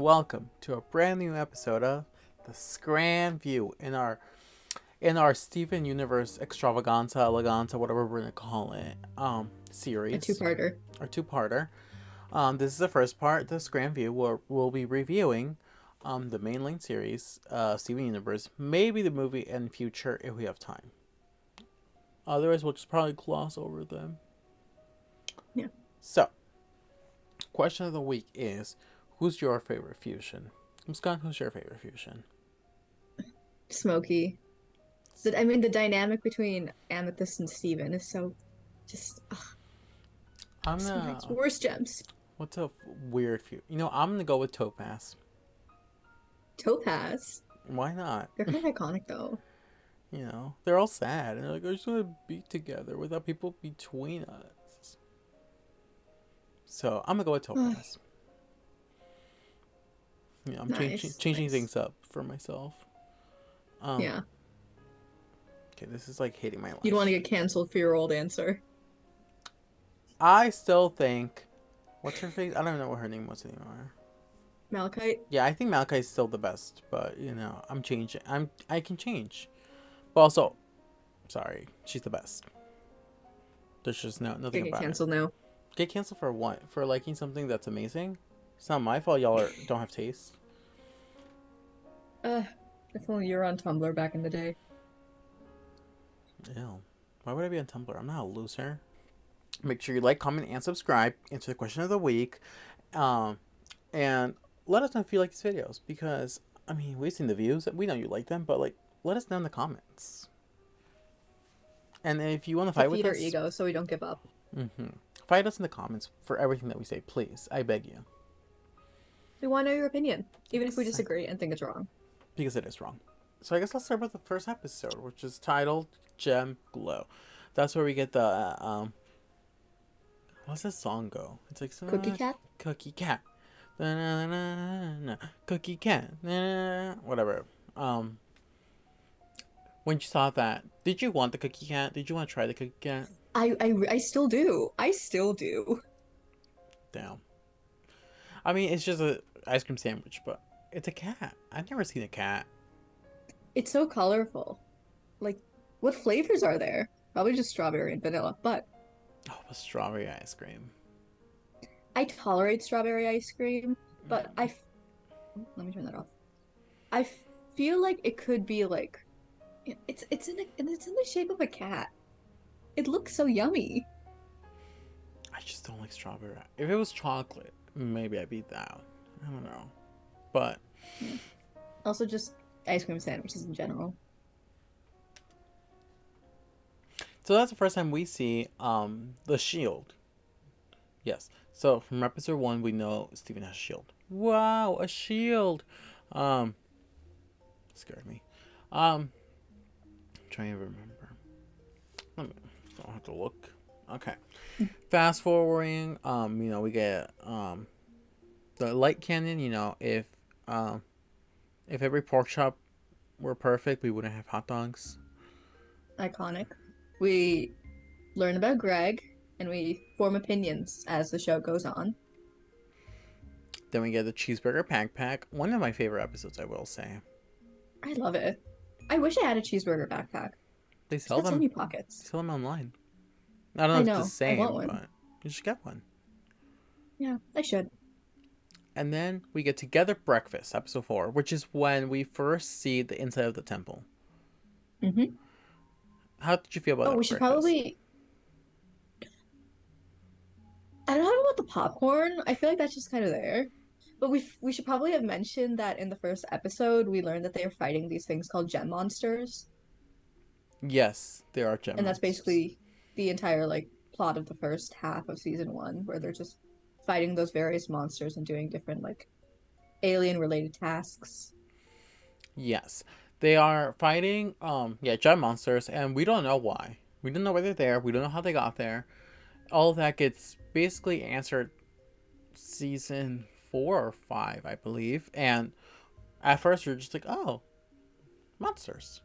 welcome to a brand new episode of the SKRAMMVIEW in our Steven Universe Extravaganza, Eleganza, whatever we're gonna call it, A series two-parter. or two-parter. This is the first part, the SKRAMMVIEW, where we'll be reviewing the mainline series, Steven Universe, maybe the movie in future if we have time. Otherwise, we'll just probably gloss over them. Yeah. So, question of the week is, who's your favorite fusion? Muskan, who's your favorite fusion? Smoky. The dynamic between Amethyst and Steven is so just I'm so nice. gonna. Worst gems. What's a weird fusion? I'm gonna go with Topaz. Topaz. Why not? They're kind of iconic though. They're all sad and they're like, I just want to be together without people between us. So I'm gonna go with Topaz. I'm changing things up for myself. Yeah. Okay, this is like hating my life. You don't want to get canceled for your old answer. I still think, what's her face? I don't know what her name was anymore. Malachite. Yeah, I think Malachite's still the best, but I'm changing. I can change. But also, sorry, she's the best. There's just nothing Get about canceled it. now. Get canceled for what? For liking something that's amazing? It's not my fault. Y'all don't have taste. If only you were on Tumblr back in the day. Ew. Why would I be on Tumblr? I'm not a loser. Make sure you like, comment, and subscribe. Answer the question of the week. And let us know if you like these videos. Because, we've seen the views. We know you like them. But, let us know in the comments. And if you want to fight with us... feed our ego so we don't give up. Fight us in the comments for everything that we say. Please. I beg you. We want to know your opinion. Even if we disagree and think it's wrong. Because it is wrong. So I guess let's start with the first episode, which is titled Gem Glow. That's where we get the, how's this song go? It's like... Cookie Cat? Cookie Cat. Cookie Cat. Whatever. When you saw that, did you want the Cookie Cat? Did you want to try the Cookie Cat? I still do. I still do. Damn. It's just a ice cream sandwich, but it's a cat. I've never seen a cat. It's so colorful. What flavors are there? Probably just strawberry and vanilla, but... Oh, a strawberry ice cream. I tolerate strawberry ice cream, but let me turn that off. I feel like it could be it's in the shape of a cat. It looks so yummy. I just don't like strawberry. If it was chocolate, maybe I'd be down. I don't know. But also just ice cream sandwiches in general. So that's the first time we see the shield. Yes. So from episode 1 we know Steven has a shield. Wow, a shield. Scared me. I'm trying to remember. I don't have to look. Okay. Fast forwarding, we get the light cannon, if every pork chop were perfect, we wouldn't have hot dogs. Iconic. We learn about Greg, and we form opinions as the show goes on. Then we get the cheeseburger backpack. One of my favorite episodes, I will say. I love it. I wish I had a cheeseburger backpack. They sell them. So many pockets. They sell them online. I don't know if it's the same, but you should get one. Yeah, I should. And then we get Together Breakfast, episode 4, which is when we first see the inside of the temple. How did you feel about that? We should probably... I don't know about the popcorn. I feel like that's just kind of there. But we should probably have mentioned that in the first episode, we learned that they are fighting these things called gem monsters. Yes, there are gem monsters. And that's basically the entire, plot of the first half of season 1, where they're just fighting those various monsters and doing different, alien-related tasks. Yes. They are fighting, gem monsters, and we don't know why. We don't know why they're there. We don't know how they got there. All of that gets basically answered season 4 or 5, I believe. And at first, you're just like, oh, monsters.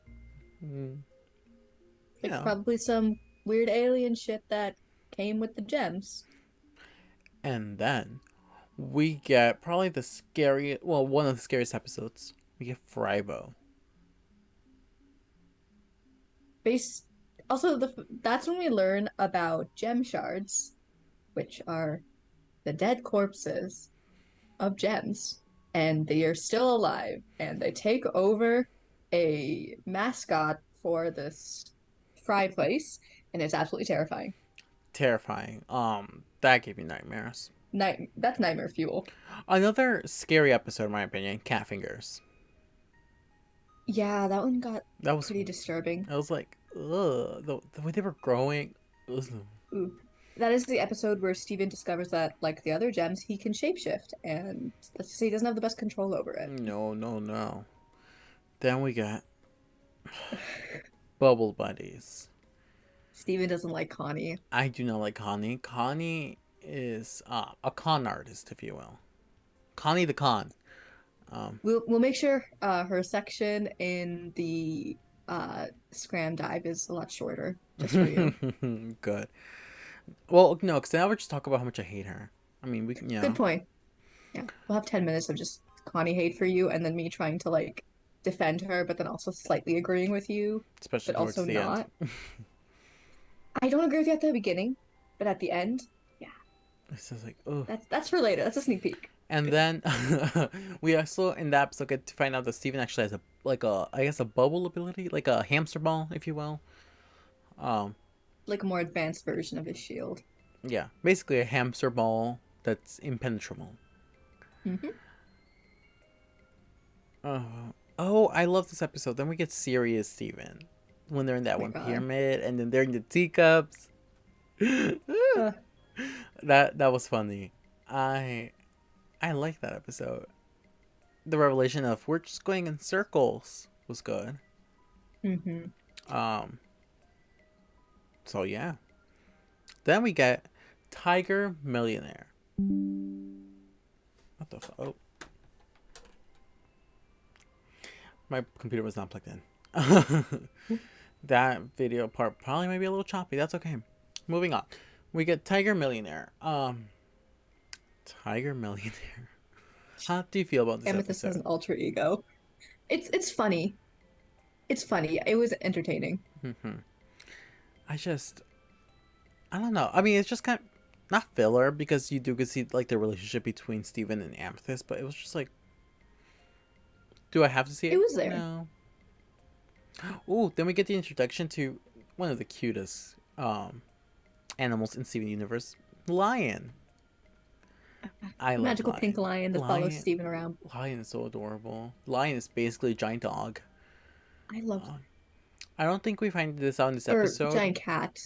It's probably some weird alien shit that came with the gems. And then We get probably the scary, well, one of the scariest episodes. We get Fribo. Base also that's when we learn about gem shards, which are the dead corpses of gems, and they are still alive, and they take over a mascot for this fry place, and it's absolutely terrifying. Terrifying. That gave me nightmares. That's nightmare fuel. Another scary episode, in my opinion, Cat Fingers. Yeah, that one got That was, pretty disturbing. I was like, ugh, the way they were growing. Ugh. Ooh. That is the episode where Steven discovers that, like the other gems, he can shapeshift, and let's just say he doesn't have the best control over it. No, no, no. Then we got Bubble Buddies. Steven doesn't like Connie. I do not like Connie. Connie is a con artist, if you will. Connie the con. Um, We'll make sure her section in the SKRAMMDIVE is a lot shorter, just for you. good. Well, no, because now we're just talking about how much I hate her. I mean, Good point. Yeah, we'll have 10 minutes of just Connie hate for you, and then me trying to like defend her, but then also slightly agreeing with you, especially but towards also the end. not. I don't agree with you at the beginning, but at the end, yeah, It's just like, oh. that's for later. That's a sneak peek. And then we also in that episode get to find out that Steven actually has I guess a bubble ability, like a hamster ball, if you will. Um, Like a more advanced version of his shield. yeah, basically a hamster ball that's impenetrable. Hmm. Uh, oh, I love this episode. Then we get serious Steven when they're in that Oh my one God. pyramid, and then they're in the teacups. Uh, That was funny. I like that episode. The revelation of we're just going in circles was good. hmm. Um. So yeah. Then we get Tiger Millionaire. What the fuck? Oh, my computer was not plugged in. That video part probably might be a little choppy. That's okay. Moving on. We get Tiger Millionaire. Tiger Millionaire. How do you feel about this Amethyst has episode? an alter ego. It's funny. It's funny. It was entertaining. I just, I don't know. I mean, it's just kind of not filler because you do get to see like the relationship between Steven and Amethyst, but it was just like, do I have to see it? It was there. No. Ooh, then we get the introduction to one of the cutest animals in Steven Universe, lion. I love Magical lion. pink lion that follows Steven around. Lion is so adorable. Lion is basically a giant dog. I love I don't think we find this out in this or episode. giant cat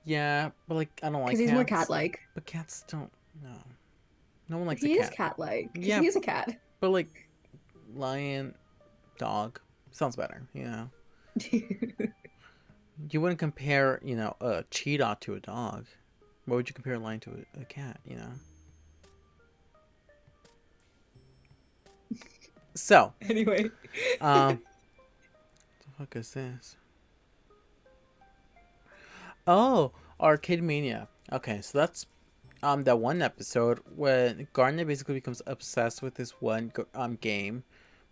Yeah, but like I don't like because he's cats. more cat-like. But cats don't. No, no one likes He a is cat. cat-like because Yeah, he is a cat. but like lion, dog sounds better. You know, you wouldn't compare a cheetah to a dog. Why would you compare a lion to a cat? You know. So, Anyway, what the fuck is this? Oh, Arcade Mania. Okay, so that's that one episode when Garnet basically becomes obsessed with this one game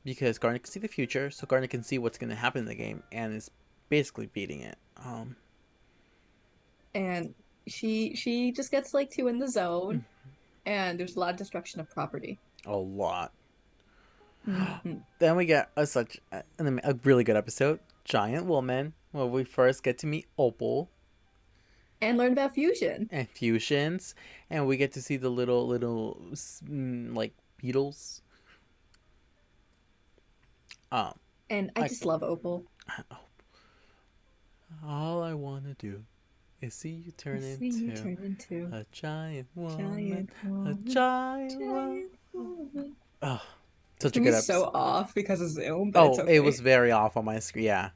because Garnet can see the future, so Garnet can see what's gonna happen in the game and is basically beating it. and she just gets like too in the zone, and there's a lot of destruction of property. A lot. Hmm. Then we get a really good episode, Giant Woman, where we first get to meet Opal And learn about fusion. and fusions, and we get to see the little like beetles. Um, And I just love Opal. all I wanna do is see you turn See you into turn into a giant woman, giant a woman, giant woman. giant woman. Oh, It's such a gonna good be so episode. off because of Zoom, but it's Oh, it okay. was very off on my screen. Yeah.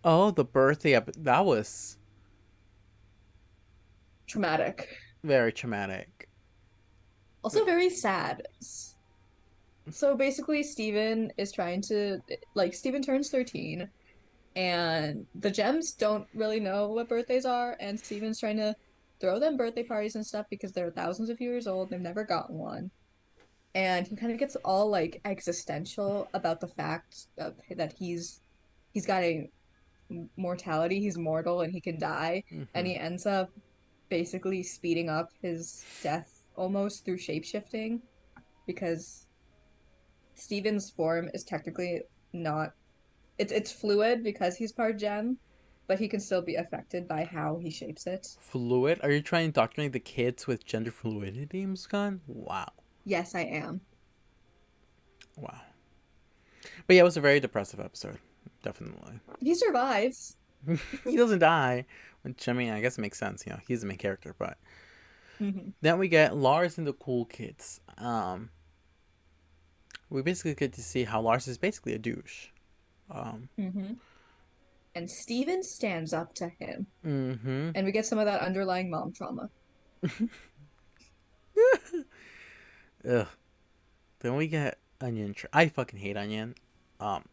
Oh, the birthday that was Traumatic. very traumatic. Also very sad. So basically, Steven is trying to, like, Steven turns 13, and the gems don't really know what birthdays are, and Steven's trying to throw them birthday parties and stuff because they're thousands of years old. They've never gotten one. And he kind of gets all like existential about the fact of, that he's got a mortality, he's mortal and he can die, and Mm-hmm. he ends up basically speeding up his death almost through shapeshifting because Steven's form is technically not it's fluid because he's part gem, but he can still be affected by how he shapes it. Fluid? Are you trying to indoctrinate the kids with gender fluidity, Muskan? Wow. Yes, I am. Wow. But yeah, it was a very depressive episode. Definitely. He survives. He doesn't die. Which, I mean, I guess it makes sense. You know, he's the main character. But Hmm. then we get Lars and the cool kids. We basically get to see how Lars is basically a douche. Um, Hmm. And Steven stands up to him. mm-hmm. And we get some of that underlying mom trauma. Ugh. Then we get Onion. I fucking hate Onion. Um,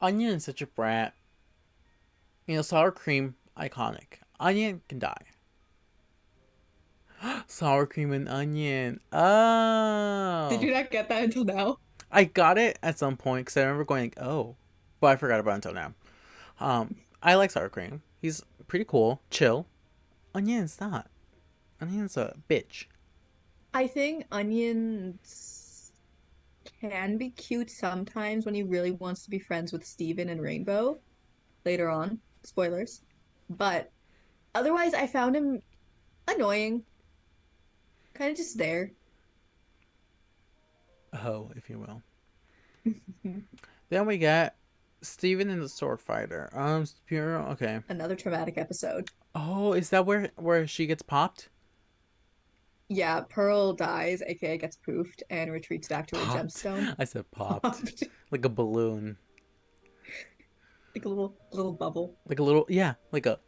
Onion is such a brat. You know, sour cream, iconic. Onion can die. Sour cream and onion. Did Oh. you not get that until now? I got it at some point because I remember going, like, oh. But I forgot about it until now. I like sour cream. He's pretty cool. Chill. Onion's not. Onion's a bitch. I think onions can be cute sometimes when he really wants to be friends with Steven and Rainbow later on. Spoilers. But otherwise, I found him annoying, kind of just there. Oh, if you will. Then we get Steven and the Sword Fighter. Pure. Okay. Another traumatic episode. Oh, is that where she gets popped? Yeah, Pearl dies, aka gets poofed, and retreats back to her Popped. gemstone. I said popped. Popped. Like a balloon. Like a little bubble. Like a little, yeah, like a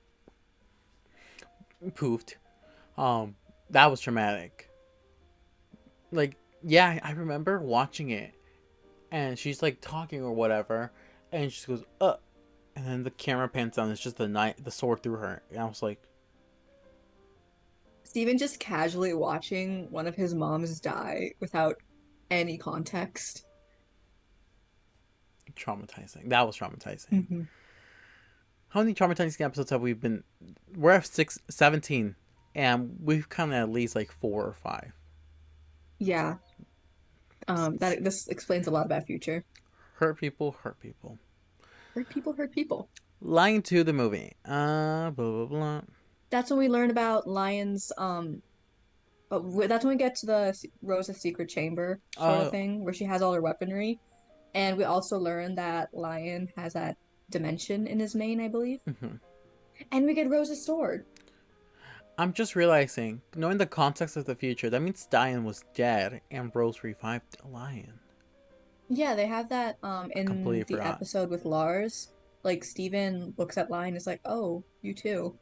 poofed. Um, that was traumatic. Like, yeah, I remember watching it, and she's like talking or whatever, and she goes, and then the camera pans down. It's just the sword through her, and I was like, Steven just casually watching one of his moms die without any context. traumatizing. That was traumatizing. Hmm. How many traumatizing episodes have we been? We're at 17, and we've come at least like 4 or 5. Yeah, that this explains a lot about Future. Hurt people, hurt people. Hurt people hurt people. Lying to the movie. Blah blah blah. That's when we learn about Lion's that's when we get to the Rosa's secret chamber sort of Uh, thing where she has all her weaponry, and we also learn that Lion has that dimension in his mane, I believe, mhm. and we get Rosa's sword. I'm just realizing, knowing the context of the future, that means Diane was dead and Rose revived a lion. Yeah, they have that I completely in the forgot. episode with Lars. Like Steven looks at Lion and is like, "Oh, you too,"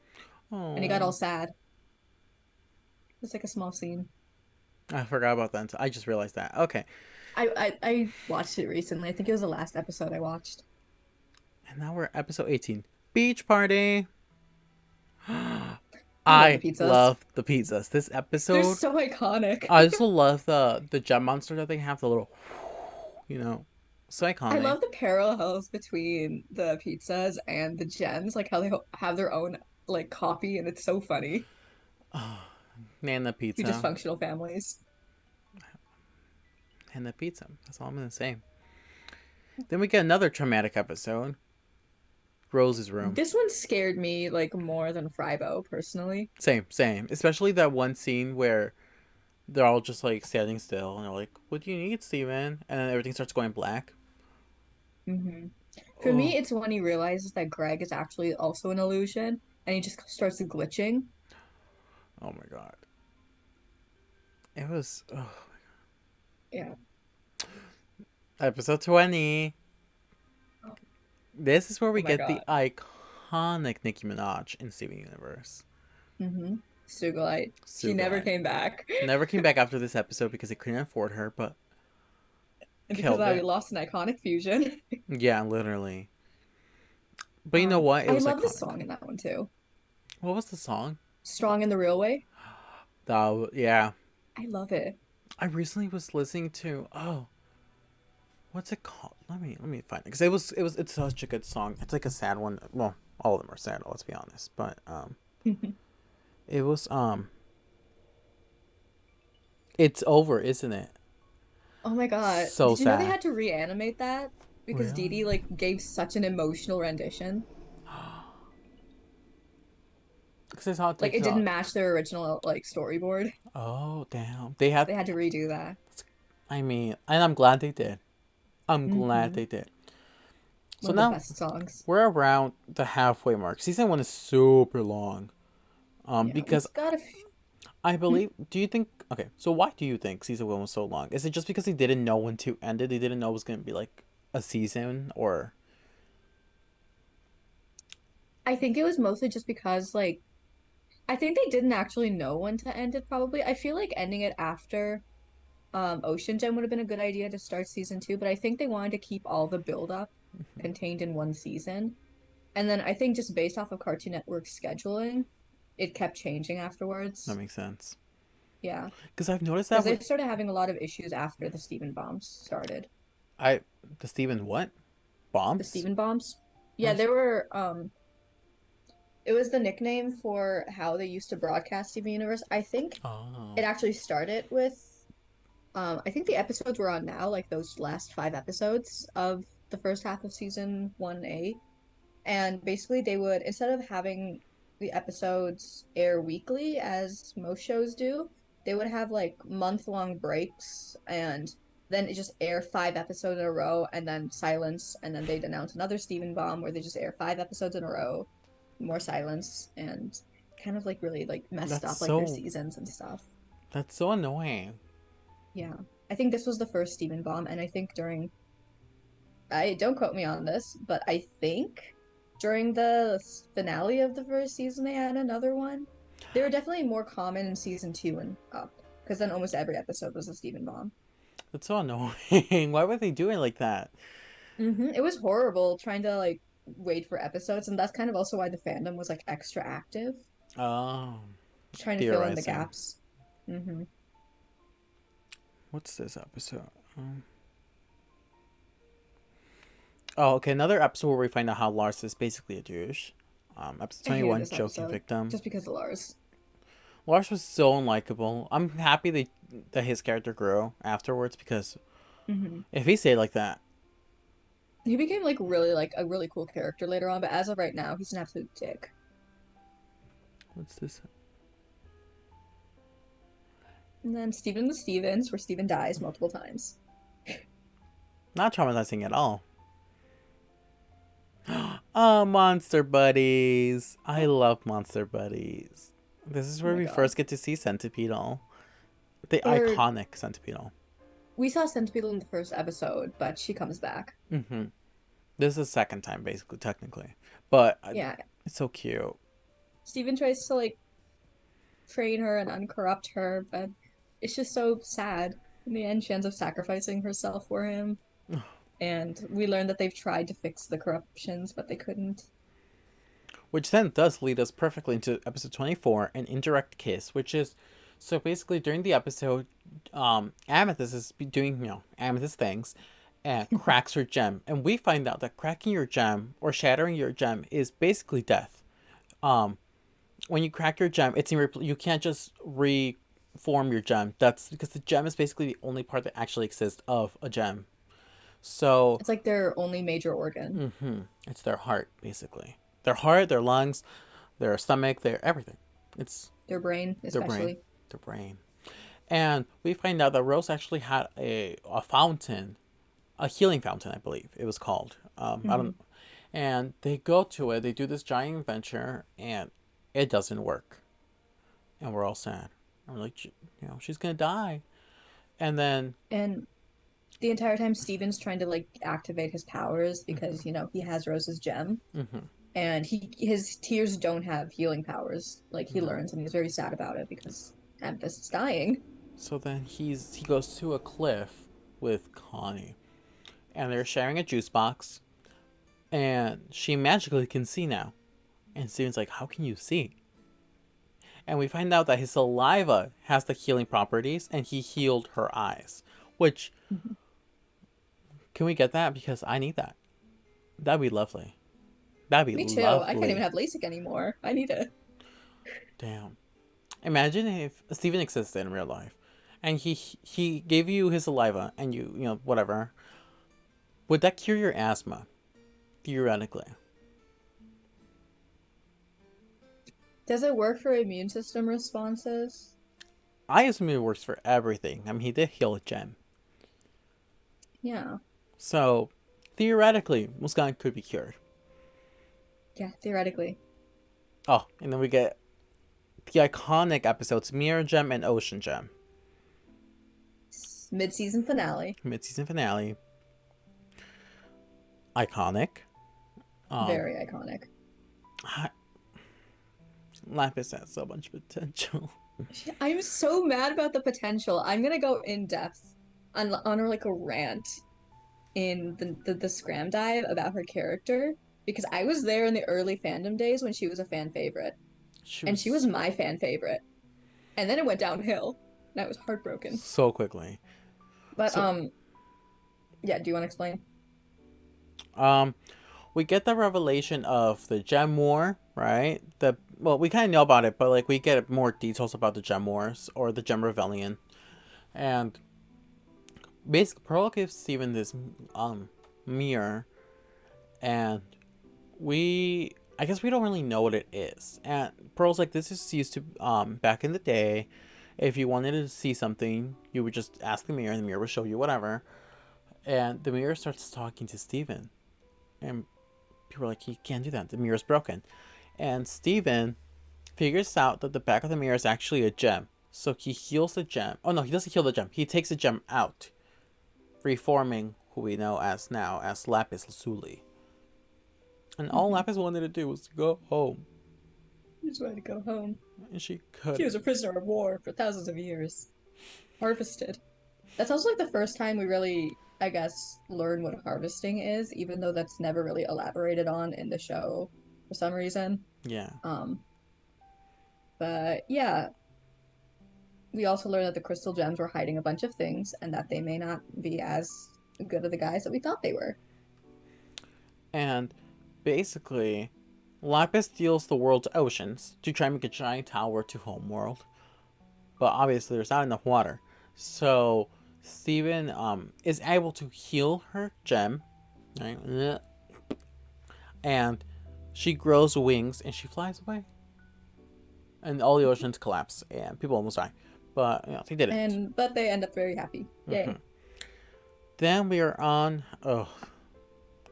and he got all Oh, sad. It's like a small scene. I forgot about that. I just realized that. Okay, I watched it recently. I think it was the last episode I watched. and now we're episode 18. Beach party. I love the I pizzas. love the pizzas. This They're episode, so iconic. I also love the gem monster that they have. The little, you know, so I iconic. love the parallels between the pizzas and the gems, like how they have their own like copy, and it's so funny. Oh, Nana Two pizza. dysfunctional families. Nana pizza. That's all I'm gonna say. Then we get another traumatic episode. Rose's room. This one scared me like more than Frybo personally. Same, same. Especially that one scene where they're all just like standing still and they're like, "What do you need, Steven?" And then everything starts going black. Hmm. For Oh, me, it's when he realizes that Greg is actually also an illusion, and he just starts glitching. oh my god. It was Yeah. episode 20. This is where Oh we my get the God. iconic Nicki Minaj in Steven Universe. Mm-hmm. Sugalite. She never Sugai. came back. Never came back after this episode because they couldn't afford her, but And because of killed that, we it. lost an iconic fusion. Yeah, literally. But you know what? It I was love the iconic. song in that one too. What was the song? Strong in the Real Way. Yeah. I love it. I recently was listening to what's it called? Let me find it because it's such a good song. It's like a sad one. Well, all of them are sad. Let's be honest. But it was it's over, isn't it? Oh my God. So Did you know they sad. had to reanimate that? Because Dee Really? Dee like gave such an emotional rendition. Because I saw a Like it didn't TikTok. match their original like storyboard. Oh damn! They had. They had to redo that. I mean, and I'm glad they did. I'm glad Hmm. they did. One So of the now best songs. we're around the halfway mark. Season 1 is super long. Yeah, Because it's got a I hmm? believe. Do you think? Okay, so why do you think season 1 was so long? Is it just because they didn't know when to end it? They didn't know it was gonna be like a season, or I think it was mostly just because like I think they didn't actually know when to end it probably. I feel like ending it after Ocean Gem would have been a good idea to start season two, but I think they wanted to keep all the build up contained in one season. And then I think just based off of Cartoon Network's scheduling, it kept changing that afterwards. makes sense? Yeah, Because I've noticed because that they with started having a lot of issues after the Steven bombs started. I the Steven what The bombs? Steven bombs? Yeah, Nice. there were it was the nickname for how they used to broadcast Steven Universe. I think it Oh. actually started with I think the episodes we're on now, like those last five episodes of the first half of season 1A. And basically, they would, instead of having the episodes air weekly, as most shows do, they would have like month-long breaks and then it just air five episodes in a row and then silence. And then they'd announce another Steven Bomb where they just air five episodes in a row, more silence, and kind of like really like messed That's up like their so seasons and stuff. that's so annoying. Yeah. I think this was the first Steven Bomb. And I think during I don't quote me on this, but I think during the finale of the first season they had another one. They were definitely more common in season two and up, because then almost every episode was a Steven bomb. That's so annoying. Why would they do it like that? It was horrible trying to like wait for episodes, and that's kind of also why the fandom was like extra active, Oh, trying to fill in the theorizing. gaps. Hmm. What's this episode? Um, oh, okay. Another episode where we find out how Lars is basically a douche. Episode I hated 21, this Joking episode Victim. just because of Lars. Lars was so unlikable. I'm happy that his character grew afterwards because Hmm. if he stayed like that, He became like a really cool character later on, but as of right now, he's an absolute dick. what's this? And then Steven the Stevens, where Steven dies multiple times. Not traumatizing at all. Oh, Monster Buddies. I love Monster Buddies. This is Oh where my we God. first get to see Centipedal. The Or iconic Centipedal. we saw Centipede in the first episode, but she comes back. Mm-hmm. This is the second time, basically, technically. But Yeah. it's so cute. Steven tries to like train her and uncorrupt her, but it's just so sad. In the end, she ends up sacrificing herself for him. And we learn that they've tried to fix the corruptions, but they couldn't. Which then does lead us perfectly into episode 24, An Indirect Kiss, which is so basically during the episode, Amethyst is doing, Amethyst things and cracks her gem. And we find out that cracking your gem or shattering your gem is basically death. Um, when you crack your gem, you can't just reform your gem. That's because the gem is basically the only part that actually exists of a gem. So, It's like their only major organ. it's their heart, basically. Their heart, their lungs, their stomach, their everything. It's Their brain, their brain. especially. Their brain. And we find out that Rose actually had a fountain, a healing fountain, I believe it was called. I Hmm. don't. And they go to it. They do this giant adventure, and it doesn't work. And we're all sad. And we're like, she's gonna die. And then, And the entire time, Steven's trying to like activate his powers because, he has Rose's gem. mm-hmm, And his tears don't have healing powers. Like he no. learns, and he's very sad about it because Amethyst is dying. So then he goes to a cliff with Connie, and they're sharing a juice box, and she magically can see now. And Steven's like, "How can you see?" And we find out that his saliva has the healing properties, and he healed her eyes. Which, Mhm. can we get that? Because I need that. That'd be lovely. That'd be Me too. I can't even lovely. have LASIK anymore. I need it. Damn. Imagine if Steven existed in real life, and he gave you his saliva, and you know whatever. Would that cure your asthma? Theoretically. Does it work for immune system responses? I assume it works for everything. I mean, he did heal a gem. Yeah. So, theoretically, Muskan could be cured. Yeah, theoretically. Oh, and then we get the iconic episodes Mirror Gem and Ocean Gem. Mid-season finale. Mid-season finale. Iconic. Um, Very iconic. Lapis has so much potential. I'm so mad about the potential. I'm gonna go in depth on like a rant in the SKRAMMDIVE about her character because I was there in the early fandom days when she was a fan favorite. She And she was was my fan favorite. And then it went downhill. And I was heartbroken. so quickly. But So, yeah, do you want to explain? um, we get the revelation of the Gem War, right? We kind of know about it, but like we get more details about the Gem Wars or the Gem Rebellion, and basically Pearl gives Steven this mirror, and I guess we don't really know what it is. And Pearl's like, this is used to back in the day, if you wanted to see something, you would just ask the mirror, and the mirror would show you whatever. And the mirror starts talking to Steven, and people are like, you can't do that. The mirror's broken. And Steven figures out that the back of the mirror is actually a gem. So he heals the gem. Oh no, he doesn't heal the gem. He takes the gem out, reforming who we know as now as Lapis Lazuli. And all Mhm. Lapis wanted to do was to go home. She just wanted to go home. And she She was couldn't. a prisoner of war for thousands of years. Harvested. That's also like the first time we really, I guess, learn what harvesting is, even though that's never really elaborated on in the show for some reason. Yeah. Um, but yeah, we also learned that the crystal gems were hiding a bunch of things and that they may not be as good of the guys that we thought they were. And basically, Lapis steals the world's oceans to try and make a giant tower to Homeworld. But obviously, there's not enough water. So, Steven is able to heal her gem. Right? And she grows wings and she flies away. And all the oceans collapse and people almost die. But, they didn't. But they end up very happy. Mm-hmm. Yay. Then we are on,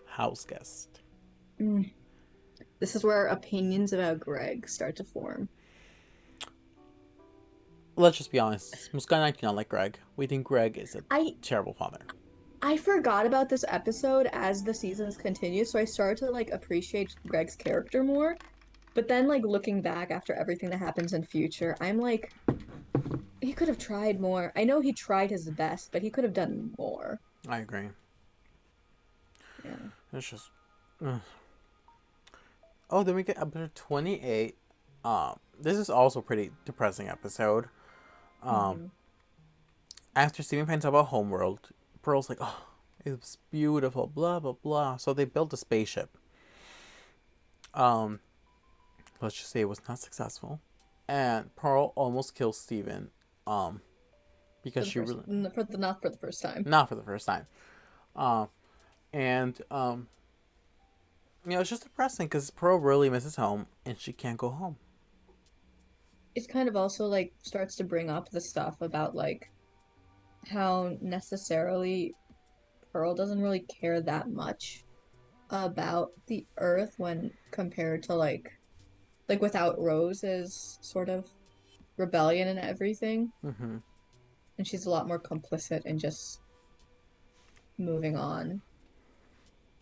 House Guest. Mm. This is where opinions about Greg start to form. Let's just be honest. Muskan and I do not like Greg. We think Greg is a I terrible father. I forgot about this episode as the seasons continue, so I started to like appreciate Greg's character more. But then like looking back after everything that happens in future, I'm like he could have tried more. I know he tried his best, but he could have done more. I agree. Yeah. It's just. Oh, then we get episode 28. This is also a pretty depressing episode. Mm-hmm. After Steven finds out about Homeworld, Pearl's like, oh, it's beautiful, blah, blah, blah. So they built a spaceship. Let's just say it was not successful. And Pearl almost kills Steven. Because she really. Not for the first time. Not for the first time. And, it's just depressing because Pearl really misses home and she can't go home. It kind of also like starts to bring up the stuff about like how necessarily Pearl doesn't really care that much about the Earth when compared to like without Rose's sort of rebellion and everything. Mm-hmm. And she's a lot more complicit in just moving on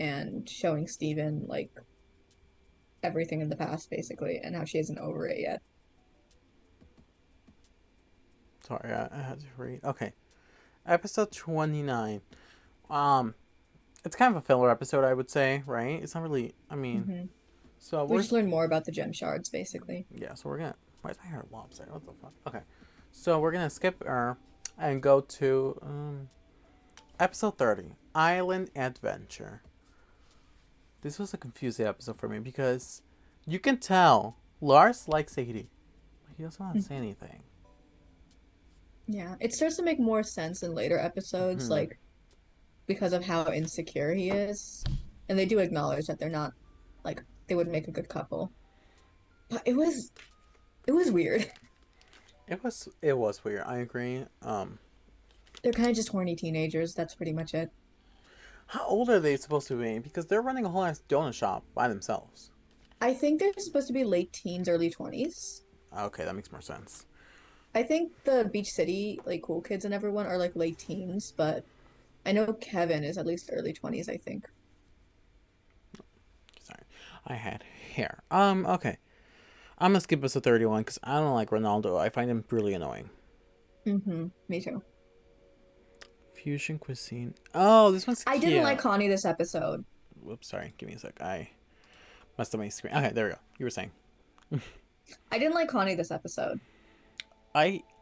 and showing Steven like everything in the past basically and how she isn't over it yet. Sorry, I had to read. Okay. Episode 29. Um, it's kind of a filler episode, I would say, right? It's not really, Mm-hmm. so We we're, just learn more about the gem shards basically. yeah, so we're gonna Why is my hair lopsided? What the fuck? Okay. So we're gonna skip and go to episode 30, Island Adventure. This was a confusing episode for me because you can tell Lars likes Sadie, but he doesn't want to say anything. Yeah, it starts to make more sense in later episodes, Hmm. like because of how insecure he is. And they do acknowledge that they're not like they would make a good couple. But it was weird. It was weird. I agree. They're kind of just horny teenagers. That's pretty much it. How old are they supposed to be? Because they're running a whole ass donut shop by themselves. I think they're supposed to be late teens, early 20s. Okay, that makes more sense. I think the Beach City, like cool kids and everyone are like late teens, but I know Kevin is at least early 20s, I think. Sorry, I had hair. Okay. I'm gonna skip episode 31 because I don't like Ronaldo. I find him really annoying. Mm-hmm. Me too. Fusion cuisine. Oh, this one's I didn't like cute. Connie this episode. Whoops, sorry. Give me a sec. I messed up my screen. Okay, there we go. You were saying. I didn't like Connie this episode.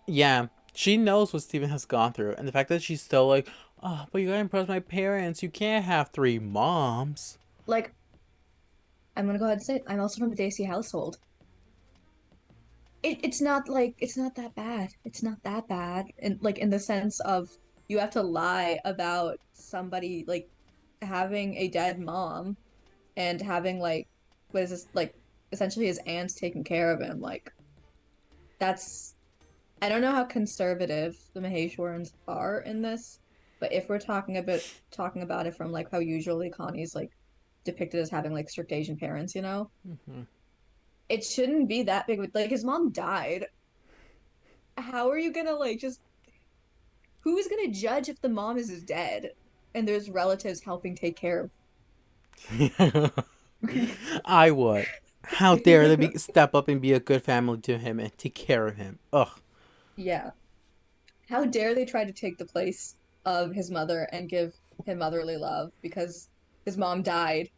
Yeah. She knows what Steven has gone through, and the fact that she's still like, oh, but you gotta impress my parents. You can't have three moms. Like, I'm gonna go ahead and say it. I'm also from a Dacey household. It's not like it's not that bad. It's not that bad. And like in the sense of you have to lie about somebody like having a dead mom and having like what is this like essentially his aunts taking care of him. Like that's I don't know how conservative the Maheshwarans are in this, but if we're talking about it from like how usually Connie's like depicted as having like strict Asian parents, Hmm. it shouldn't be that big. Like his mom died. How are you gonna like just who's gonna judge if the mom is dead and there's relatives helping take care of? I would. How dare they step up and be a good family to him and take care of him? Ugh. Yeah. How dare they try to take the place of his mother and give him motherly love because his mom died.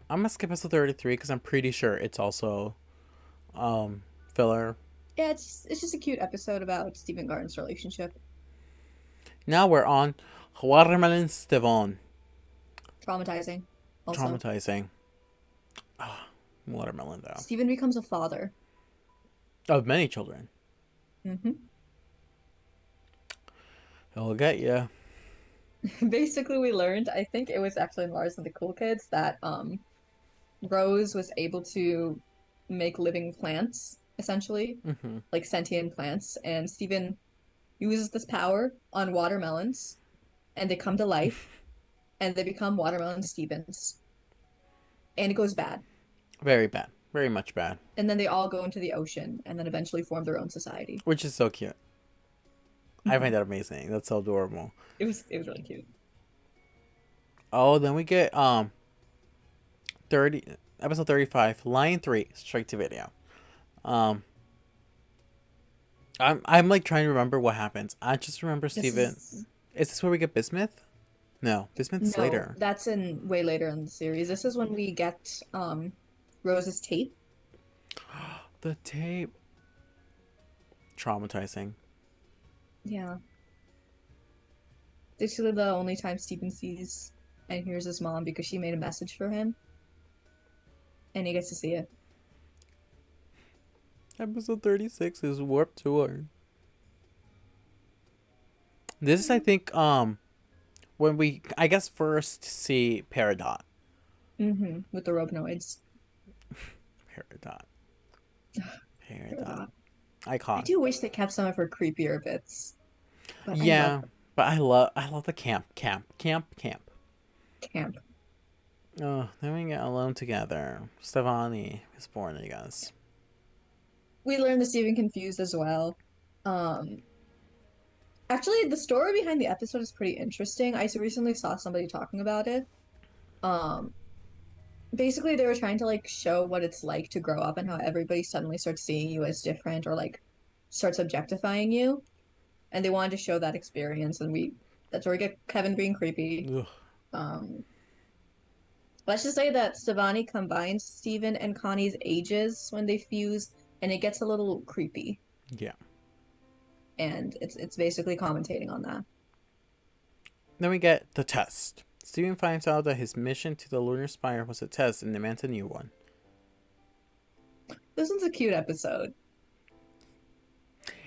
I'm gonna skip episode 33 because I'm pretty sure it's also filler. Yeah, it's just a cute episode about Stephen Garnet's relationship. Now we're on Watermelon Stevon. Traumatizing. Also, Traumatizing. Ah, watermelon though. Stephen becomes a father. Of many children. Hmm. It'll get you. Basically, we learned, I think it was actually in Lars and the Cool Kids, that Rose was able to make living plants, essentially, Hmm. like sentient plants, and Stephen uses this power on watermelons, and they come to life, and they become watermelon Stevens, and it goes bad. Very bad. Very much bad. And then they all go into the ocean, and then eventually form their own society. Which is so cute. I find that amazing. That's so adorable. It was really cute. Oh, then we get 30 episode 35, line 3, straight to video. Um I'm like trying to remember what happens. I just remember This Steven. is Is this where we get Bismuth? No, Bismuth's no, later. that's in way later in the series. This is when we get Rose's tape. The tape. Traumatizing. Yeah. Basically the only time Stephen sees and hears his mom because she made a message for him and he gets to see it. Episode 36 is Warp Tour. This is I think when we I guess first see Peridot. With the Robinoids. Peridot. Peridot. God. I Icon. do wish they kept some of her creepier bits, but I love Yeah, but I love the camp. camp. Oh, then we get alone together. Stefani is born, I guess. We learned the Stephen confused as well. Um, Actually, the story behind the episode is pretty interesting. I recently saw somebody talking about it. Um, Basically, they were trying to like show what it's like to grow up and how everybody suddenly starts seeing you as different or like starts objectifying you, and they wanted to show that experience. And we that's where we get Kevin being creepy. Ugh. Um, Let's just say that Stevani combines Steven and Connie's ages when they fuse, and it gets a little creepy. Yeah. And it's basically commentating on that. Then we get the test. Steven finds out that his mission to the lunar spire was a test and demands a new one. This one's a cute episode.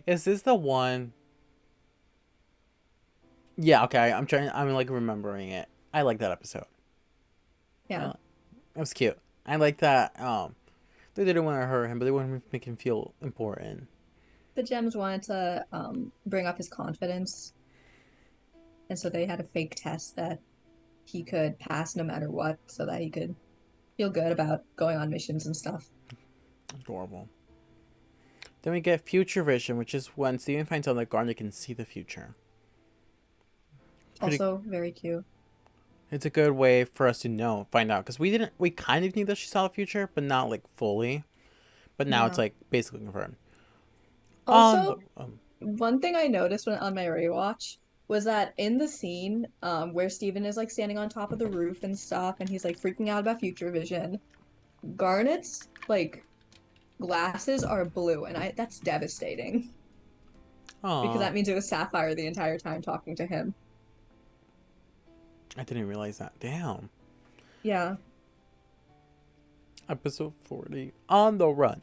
Is this the one? Yeah, okay. I'm like remembering it. I like that episode. Yeah. It was cute. I like that. They didn't want to hurt him, but they wanted to make him feel important. The Gems wanted to bring up his confidence, and so they had a fake test that he could pass no matter what, so that he could feel good about going on missions and stuff. Adorable. Then we get Future Vision, which is when Steven finds out that Garnet can see the future. Also, very cute. It's a good way for us to find out, because we kind of knew that she saw the future, but not like fully. But now it's Yeah. like basically confirmed. Also, one thing I noticed on my rewatch was that in the scene where Steven is like standing on top of the roof and stuff, and he's like freaking out about future vision, Garnet's like glasses are blue, and I that's devastating because Oh, that means it was Sapphire the entire time talking to him. I didn't realize that. Damn. Yeah. Episode 40, On the Run.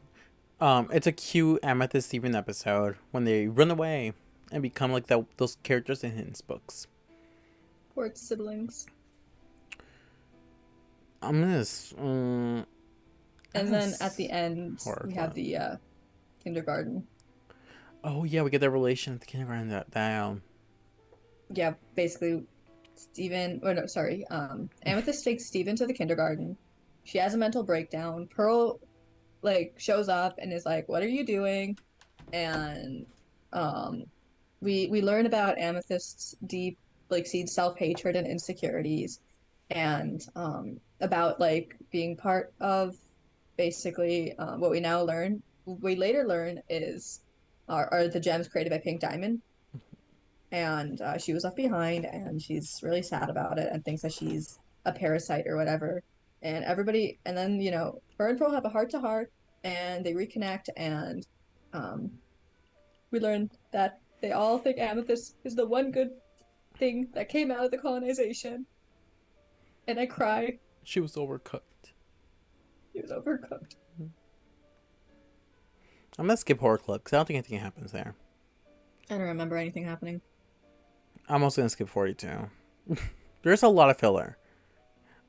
It's a cute Amethyst Steven episode when they run away and become like those characters in his books. Poor siblings. I'm gonna. And then at the end, horror we have club. the kindergarten. Oh yeah, we get that relation at the kindergarten that. Yeah, basically, Steven, or no, sorry, Amethyst takes Steven to the kindergarten. She has a mental breakdown. Pearl, like, shows up and is like, "What are you doing?" And um, we learn about Amethyst's deep, like, seed self-hatred and insecurities, and about like being part of basically what we now learn. We later learn is are the gems created by Pink Diamond, and she was left behind, and she's really sad about it and thinks that she's a parasite or whatever. And everybody, and then her and Pearl have a heart to heart, and they reconnect, and um, we learn that they all think Amethyst is the one good thing that came out of the colonization. And I cry. She was overcooked. She was overcooked. I'm gonna skip horror club because I don't think anything happens there. I don't remember anything happening. I'm also gonna skip 42. There's a lot of filler.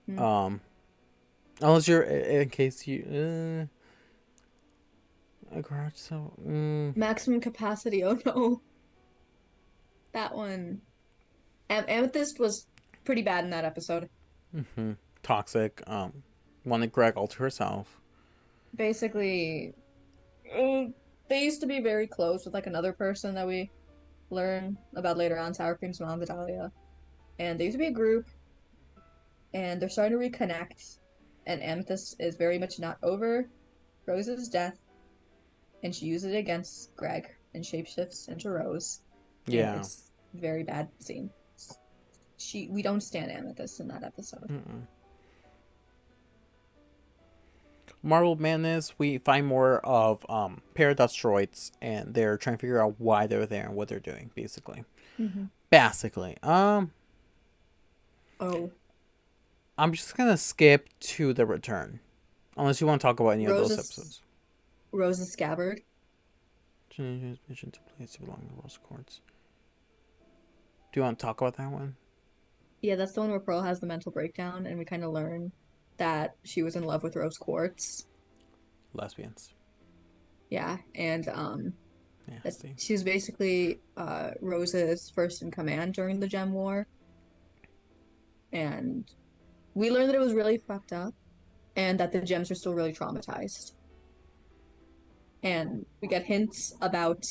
Hmm. Unless you're in case you a garage so Maximum capacity. Oh no, that one. Amethyst was pretty bad in that episode. toxic. Wanted Greg all to herself. Basically, uh, they used to be very close with like another person that we learn about later on, Sour Cream's mom, Vidalia. And they used to be a group, and they're starting to reconnect. And Amethyst is very much not over Rose's death, and she uses it against Greg and shapeshifts into Rose. And Yeah. it's a very bad scene. We don't stand Amethyst in that episode. Mm-mm. Marvel Madness, we find more of Peridot droids, and they're trying to figure out why they're there and what they're doing, basically. Mm-hmm. Basically. Oh, I'm just gonna skip to the return. Unless you want to talk about any of those Rose's episodes. Rose's scabbard. Changes mission to place belonging to Rose Quartz. Do you want to talk about that one? Yeah, that's the one where Pearl has the mental breakdown, and we kind of learn that she was in love with Rose Quartz. Lesbians. Yeah, and that Nasty. she was basically Rose's first in command during the Gem War, and we learned that it was really fucked up, and that the gems are still really traumatized. And we get hints about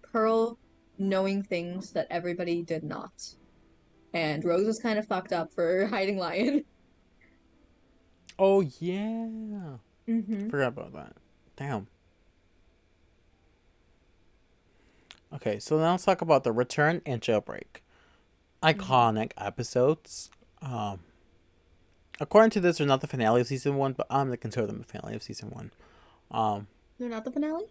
Pearl knowing things that everybody did not. And Rose was kind of fucked up for hiding Lion. Oh yeah. Mm-hmm. Forgot about that. Damn. Okay, so now let's talk about the return and jailbreak. Mm-hmm. Iconic episodes. According to this, they're not the finale of season 1, but I'm gonna consider them the finale of season 1. Um, They're not the finale?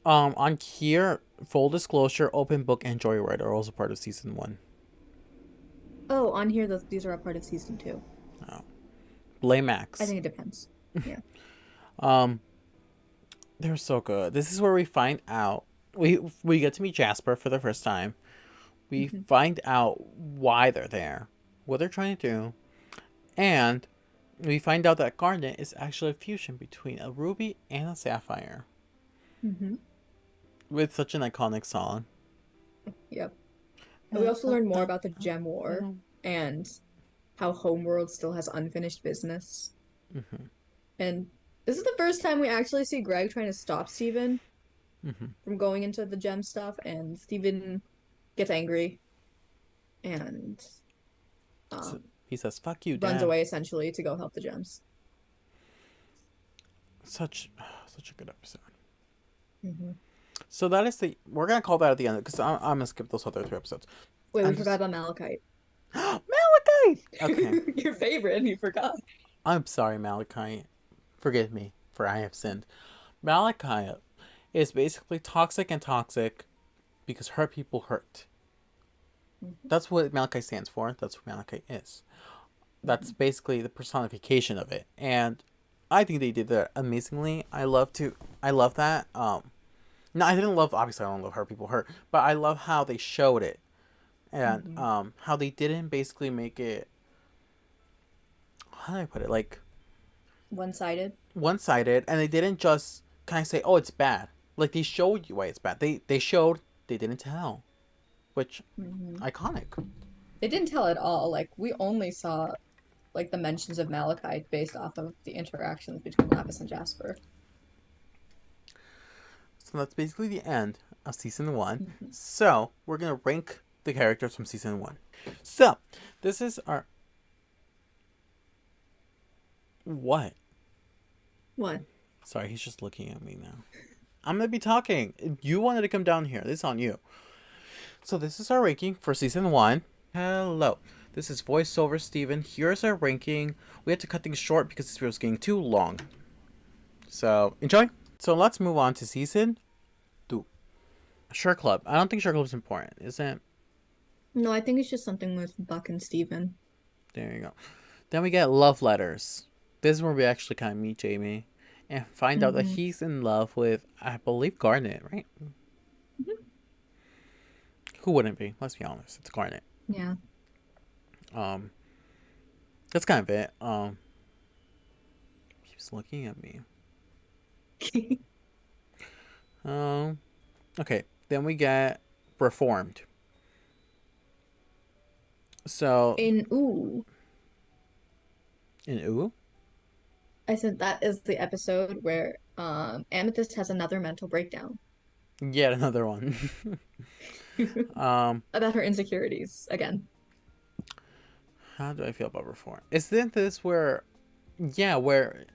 on here, full disclosure, Open Book and Joyride are also part of season 1. Oh, on here, these are a part of season 2. Oh. Blame I Max. think it depends. Yeah. Um, they're so good. This is where we find out we get to meet Jasper for the first time. We Hmm. find out why they're there, what they're trying to do, and we find out that Garnet is actually a fusion between a ruby and a sapphire. Hmm. With such an iconic song. Yep. And we also learn more about the Gem War and how Homeworld still has unfinished business. Mm-hmm. And this is the first time we actually see Greg trying to stop Steven Mm-hmm. from going into the gem stuff, and Steven gets angry and So um, he says, "Fuck you, runs Dad." away essentially to go help the gems. Such a good episode. Hmm. So that is we're gonna call that at the end because I'm gonna skip those other 3 episodes. Wait, we I'm forgot just about Malachite. Malachite. Okay, Your favorite, and you forgot. I'm sorry, Malachite. Forgive me, for I have sinned. Malachite is basically toxic and toxic because hurt people hurt. Hmm. That's what Malachite stands for. That's what Malachite is. That's basically the personification of it, and I think they did that amazingly. I love that. No, I didn't love. Obviously, I don't love hurt people hurt, but I love how they showed it, and Hmm. how they didn't basically make it. How do I put it? Like One-sided. one sided, and they didn't just kind of say, "Oh, it's bad." Like they showed you why it's bad. They showed. They didn't tell, which Hmm. iconic. They didn't tell at all. Like we only saw like the mentions of Malachite based off of the interactions between Lapis and Jasper. So that's basically the end of season 1. Hmm. So we're gonna rank the characters from season 1. So this is our what? What? Sorry, he's just looking at me now. I'm gonna be talking. You wanted to come down here. This is on you. So this is our ranking for season 1. Hello. This is voiceover Steven. Here's our ranking. We had to cut things short because this video was getting too long. So enjoy. So let's move on to season 2. Sure Club. I don't think Sure Club is important, is it? No, I think it's just something with Buck and Steven. There you go. Then we get Love Letters. This is where we actually kind of meet Jamie and find out that Hmm. he's in love with, I believe, Garnet, right? Who wouldn't be? Let's be honest. It's Garnet. Yeah. Um, that's kind of it. Keeps looking at me. Okay. Then we get Reformed. So In Ooh, in Ooh, I said that is the episode where Amethyst has another mental breakdown yet another one. um, about her insecurities again. how do I feel about Reformed? Isn't this where, yeah, where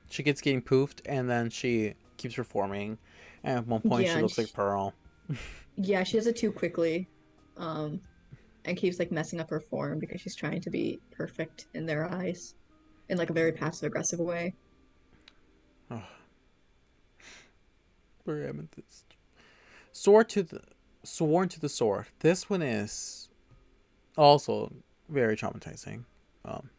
she gets getting poofed and then she keeps reforming, and at one point Yeah, she looks like Pearl. yeah, she does it too quickly, um, and keeps like messing up her form because she's trying to be perfect in their eyes, in like a very passive aggressive way. Oh, poor Amethyst. Sword to the Sworn to the Sword. This one is also very traumatizing. Um,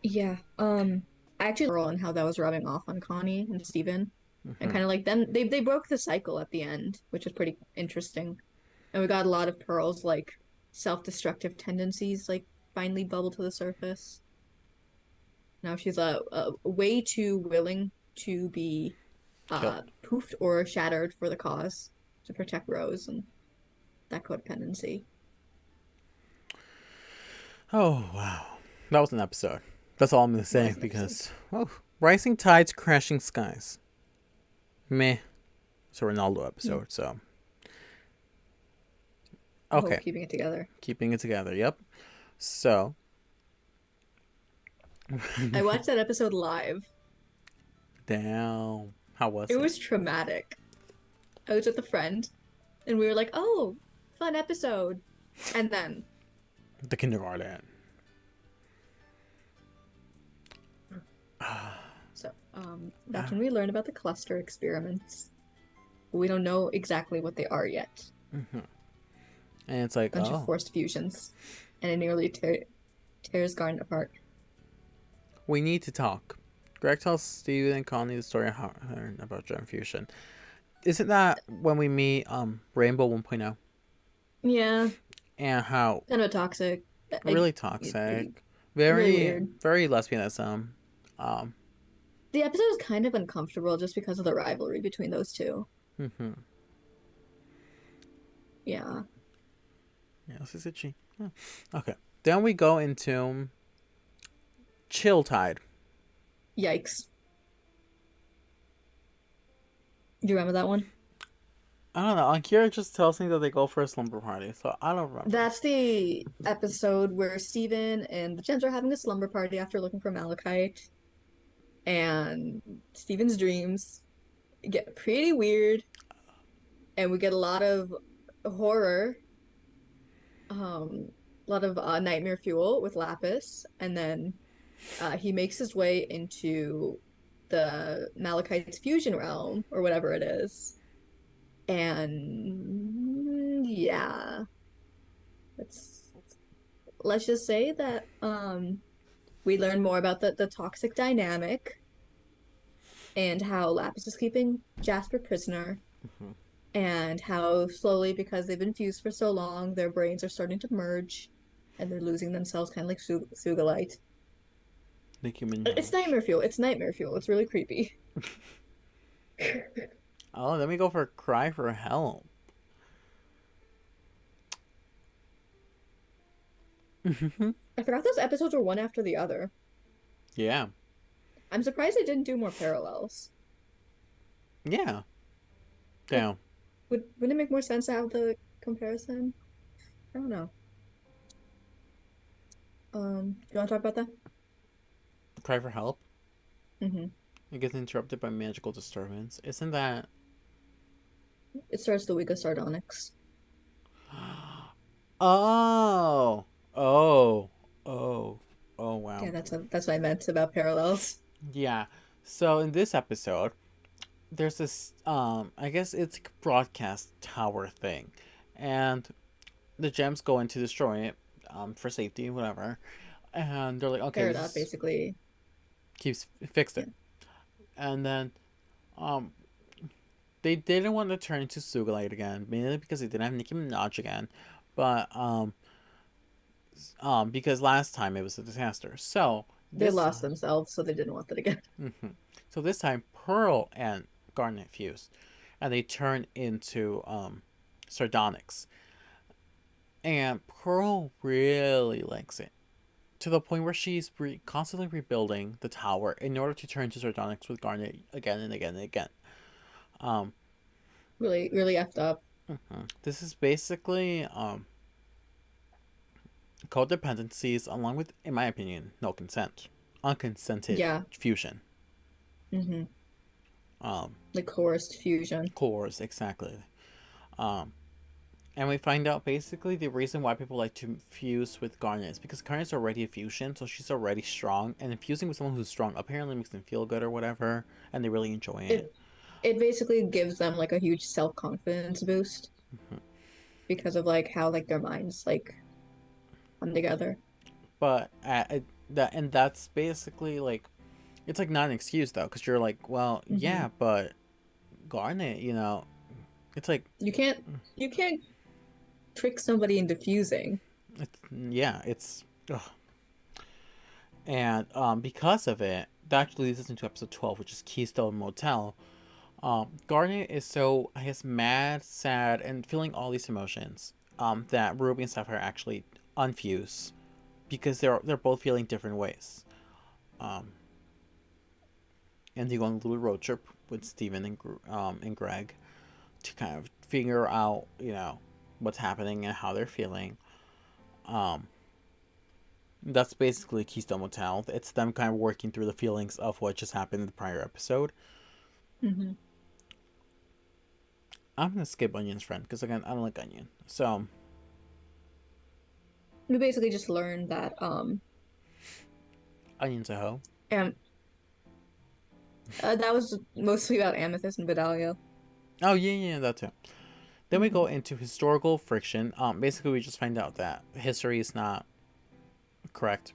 Yeah, I actually Earl and how that was rubbing off on Connie and Steven. And mhm. kind of like then they broke the cycle at the end, which was pretty interesting. And we got a lot of Pearl's like self-destructive tendencies like finally bubble to the surface. Now she's way too willing to be Killed. poofed or shattered for the cause to protect Rose and that codependency. Oh wow, that was an episode. That's all I'm gonna It was say an episode. because rising tides, crashing skies. Meh. It's a Ronaldo Hmm. episode, so Oh, okay, keeping it together. keeping it together. Yep. So I watched that episode live. damn, how was It it? was traumatic. I was with a friend and we were like, oh, fun episode. And then The kindergarten. So, that's when we learn about the cluster experiments. We don't know exactly what they are yet. Mhm. And it's like, Bunch of oh, forced fusions, and it nearly tears Garnet apart. we need to talk. Greg tells Steven and Connie the story of about gem fusion. Isn't that when we meet Rainbow 1.0 Yeah, and how kind of toxic. really Pretty, toxic, really very weird. very lesbianism. Um, The episode is kind of uncomfortable just because of the rivalry between those two. mhm. Yeah. Yeah, this is itchy. Yeah. Okay, then we go into Chill Tide. Yikes. Do you remember that one? I don't know. Akira just tells me that they go for a slumber party, so I don't remember. That's the episode where Steven and the Gems are having a slumber party after looking for Malachite, and Steven's dreams get pretty weird, and we get a lot of horror, a lot of nightmare fuel with Lapis, and then he makes his way into the Malachite's fusion realm or whatever it is, and yeah, let's let's just say that we learn more about the toxic dynamic and how Lapis is keeping Jasper prisoner, Mhm. and how slowly, because they've been fused for so long, their brains are starting to merge and they're losing themselves, kind of like Sugalite. Nicki It's Minaj. nightmare fuel. It's nightmare fuel. It's really creepy. Oh, then we go for Cry for Help. I forgot those episodes were one after the other. Yeah. I'm surprised they didn't do more parallels. Yeah. Like, Damn. wouldn't it make more sense to have the comparison? I don't know. You want to talk about that? Cry for Help. Mm-hmm. It gets interrupted by magical disturbance. Isn't that? It starts the week of Sardonyx. Oh. Oh. Oh. Oh Yeah, wow. that's what I meant about parallels. Yeah. So in this episode, there's this I guess it's a broadcast tower thing. And the gems go in to destroy it, for safety, whatever. And they're like, okay, this Peridot is basically. keeps fixed Yeah. it. And then um they didn't want to turn into Sugalite again, mainly because they didn't have Nicki Minaj again. But because last time it was a disaster. So They this lost time, themselves, so they didn't want that again. mhm. So this time Pearl and Garnet fuse, and they turn into Sardonyx. And Pearl really likes it to the point where she's constantly rebuilding the tower in order to turn to Sardonyx with Garnet again and again and again. Um, Really, really effed up. this is basically codependencies, along with, in my opinion, no consent, unconsented Yeah. fusion. Mm-hmm. Um, The coerced fusion. cores exactly. Um, and we find out basically the reason why people like to fuse with Garnet is because Garnet's already a fusion, so she's already strong, and infusing with someone who's strong apparently makes them feel good or whatever, and they really enjoy it. It basically gives them like a huge self-confidence boost Mhm. because of like how like their minds like come together. But that's basically like it's like not an excuse though, because you're like, well, Mm-hmm. yeah, but Garnet, it's like You can't trick somebody into fusing. it's yeah, it's ugh. And because of it, that actually leads us into episode 12, which is Keystone Motel. Garnet is so, I guess, mad, sad, and feeling all these emotions. That Ruby and Sapphire actually unfuse because they're both feeling different ways. Um, and they go on a little road trip with Steven and Greg to kind of figure out, what's happening and how they're feeling. Um, that's basically Keystone Motel. It's them kind of working through the feelings of what just happened in the prior episode. Mm-hmm. I'm gonna skip Onion's friend because again, I don't like Onion. So We basically just learned that Onion's a hoe. and That was mostly about Amethyst and Vidalia. Oh yeah, yeah, that too. Then we Hmm. go into historical friction. Basically, we just find out that history is not correct.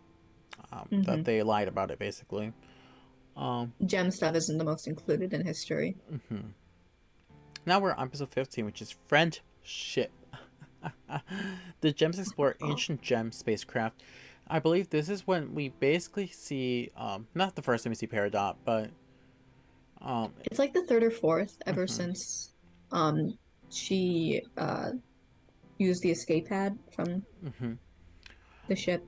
That Hmm. they lied about it, basically. Um, Gem stuff isn't the most included in history. mhm. Now we're on episode 15, which is friendship. The gems explore Oh. ancient gem spacecraft. I believe this is when we basically see, not the first time we see Peridot, but um, It's like the third or fourth ever mhm, since um she used the escape pad from mhm. the ship.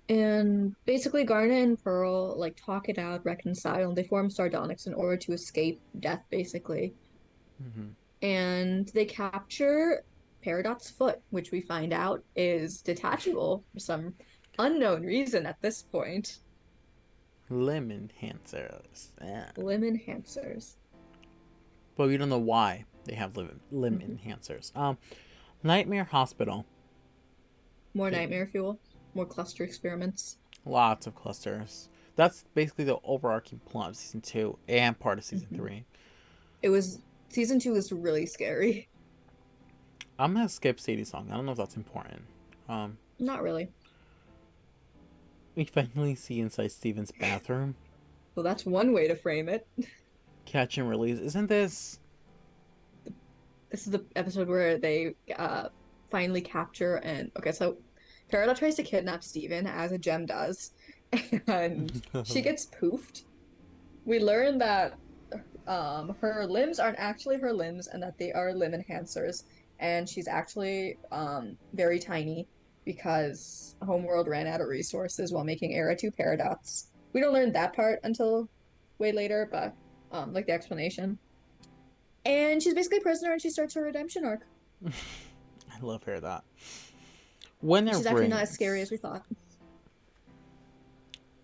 And basically Garnet and Pearl like talk it out, reconcile, and they form sardonyx in order to escape death, basically. Mhm. And they capture Peridot's foot, which we find out is detachable for some unknown reason at this point. Limb enhancers. Limb enhancers. But we don't know why they have limb Mhm. enhancers. Nightmare Hospital. More They, nightmare fuel, more cluster experiments. lots of clusters. That's basically the overarching plot of season 2 and part of season Mhm. 3. It was season two was really scary. I'm gonna skip Sadie's song. I don't know if that's important. Um, Not really. we finally see inside Steven's bathroom. Well, that's one way to frame it. Catch and release. Isn't this? This is the episode where they finally capture and okay, so Peridot tries to kidnap Steven as a gem does, and she gets poofed. We learn that her limbs aren't actually her limbs and that they are limb enhancers, and she's actually very tiny because Homeworld ran out of resources while making Era 2 Paradots. We don't learn that part until way later, but like the explanation. And she's basically a prisoner and she starts her redemption arc. I love her that. When it She's actually not as scary as rains. we thought.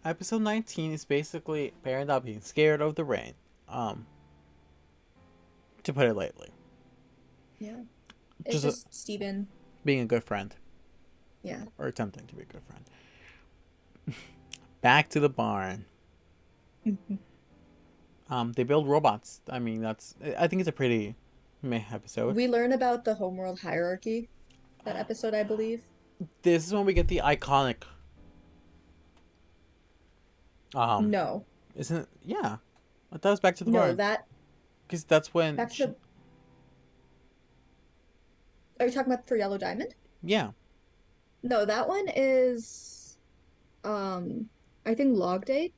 Episode 19 is basically Peridot being scared of the rain. Um, to put it lightly, Yeah. It's just just Steven. being a good friend Yeah. or attempting to be a good friend. Back to the barn. They build robots. I mean, that's. I think it's a pretty meh episode. We learn about the homeworld hierarchy that episode, I believe. This is when we get the iconic. Um, No. isn't it? Yeah, that was back to the No, barn that because that's when. back to the are you talking about for Yellow Diamond? Yeah, No, that one is I think log date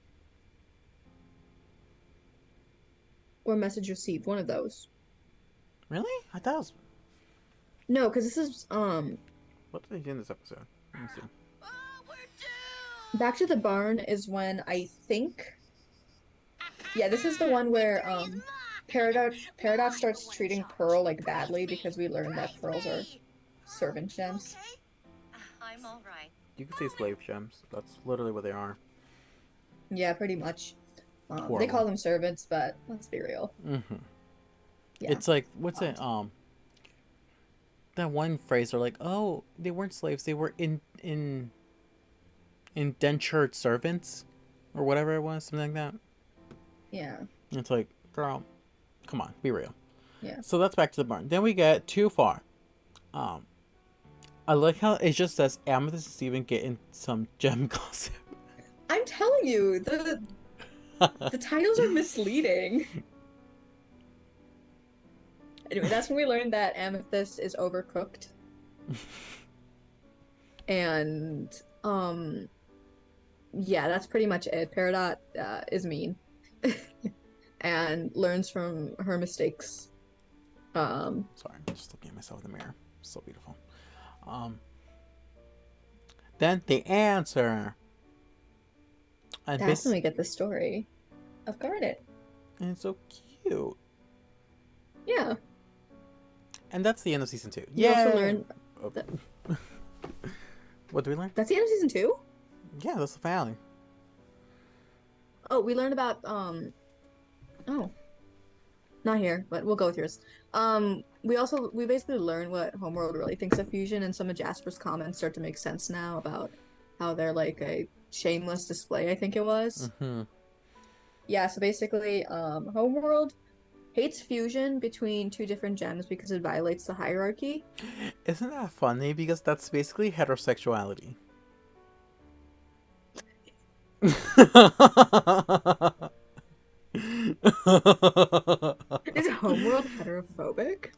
or message received, one of those. really? I thought it was. No, because this is What did they do in this episode? Let me see. Back to the Barn is when I think yeah, this is the one where Peridot starts treating Pearl like badly because we learned that pearls are servant gems. You could say slave gems. That's literally what they are. Yeah, pretty much. They Horrible. call them servants, but let's be real. Mm-hmm. Yeah. It's like what's Um, it? That one phrase are like, oh, they weren't slaves. They were in indentured servants, or whatever it was, something like that. yeah. It's like, girl, come on, be real. Yeah. So that's back to the barn. Then we get too far. Um, I like how it just says Amethyst and Steven get in some gem gossip. I'm telling you, the titles are misleading. Anyway, that's when we learned that Amethyst is overcooked. And yeah, that's pretty much it. Peridot is mean and learns from her mistakes. Sorry, I'm just looking at myself in the mirror. So beautiful. Um, then the answer. And That's when we get the story of Garnet. and it's so cute. Yeah. And that's the end of season 2. We also Yeah. learn Oh. that What did we learn? that's the end of season 2. Yeah, that's the finale. Oh, we learned about oh, not here, but we'll go with yours. We basically learn what Homeworld really thinks of fusion, and some of Jasper's comments start to make sense now about how they're like a shameless display, I think it was. Mm-hmm. Yeah, so basically, Homeworld hates fusion between two different gems because it violates the hierarchy. Isn't that funny? Because that's basically heterosexuality. Is Homeworld heterophobic?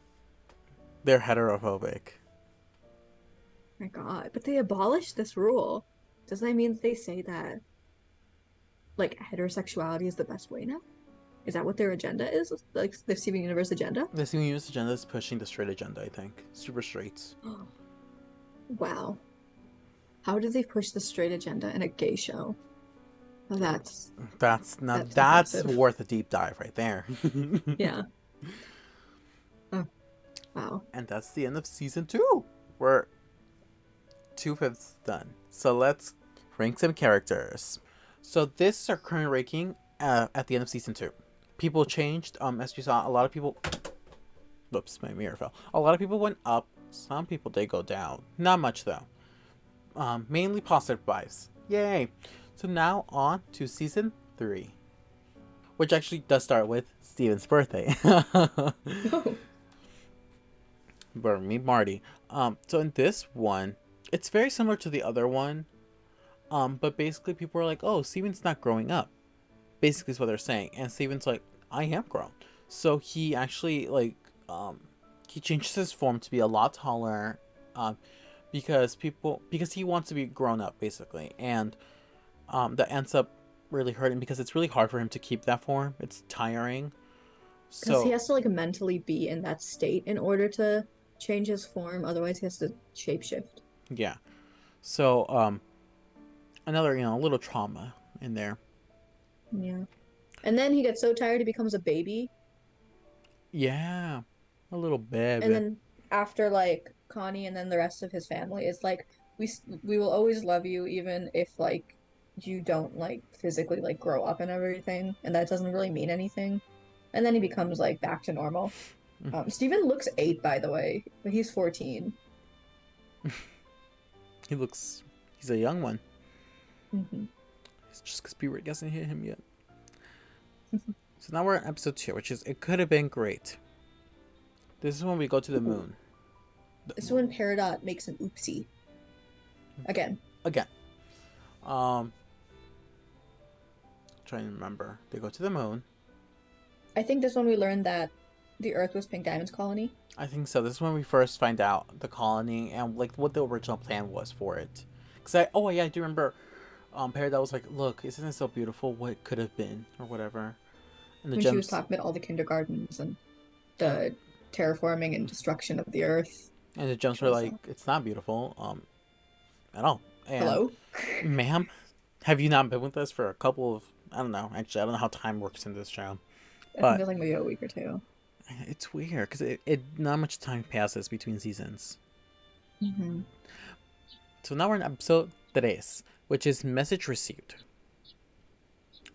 They're heterophobic. My God, but they abolished this rule. Does that mean that they say that like heterosexuality is the best way now? Is that what their agenda is? Like the Steven Universe agenda? The Steven Universe agenda is pushing the straight agenda, I think. Super straights. Wow. How did they push the straight agenda in a gay show? Well, that's That's impressive. worth a deep dive right there. Yeah. Oh, wow. And that's the end of season 2. We're 2/5 done. So let's rank some characters. So this is our current ranking at the end of season 2. People changed. As you saw, a lot of people. Whoops, my mirror fell. A lot of people went up. Some people did go down. Not much though. Mainly positive vibes. Yay! So now on to season 3, which actually does start with Steven's birthday. Oh, Me, Marty. So in this one, it's very similar to the other one. But basically people are like, oh, Steven's not growing up. Basically is what they're saying. And Steven's like, I am grown. So he actually he changes his form to be a lot taller, because he wants to be grown up basically. And that ends up really hurting because it's really hard for him to keep that form. It's tiring. because he So has to like mentally be in that state in order to change his form. Otherwise, he has to shapeshift. yeah. So another, little trauma in there. Yeah. And then he gets so tired he becomes a baby. Yeah. A little And baby. then after like Connie and then the rest of his family, it's like we will always love you even if like you don't like physically like grow up and everything, and that doesn't really mean anything. And then he becomes like back to normal. Steven looks 8 by the way, but he's 14. He's a young one. Hmm. It's just because Spirit hasn't hit him yet. So now we're in episode 2, which is It Could Have Been Great. This is when we go to the moon. This is when Peridot makes an oopsie. Again. Again. Um, trying to remember. They go to the moon. I think this one we learned that the Earth was Pink Diamond's colony. I think so. This is when we first find out the colony and like what the original plan was for it. Cause I do remember. Peridot was like, "Look, isn't it so beautiful? What could have been, or whatever." And the When she was gems. talking about all the kindergartens and the terraforming and destruction of the Earth. And the gems were like, "It's not beautiful, at all." And, Hello? ma'am, have you not been with us for a couple of? I don't know. Actually, I don't know how time works in this show, I think but it's like maybe a week or two. it's weird because it not much time passes between seasons. Mm-hmm. So now we're in episode 3, which is Message Received.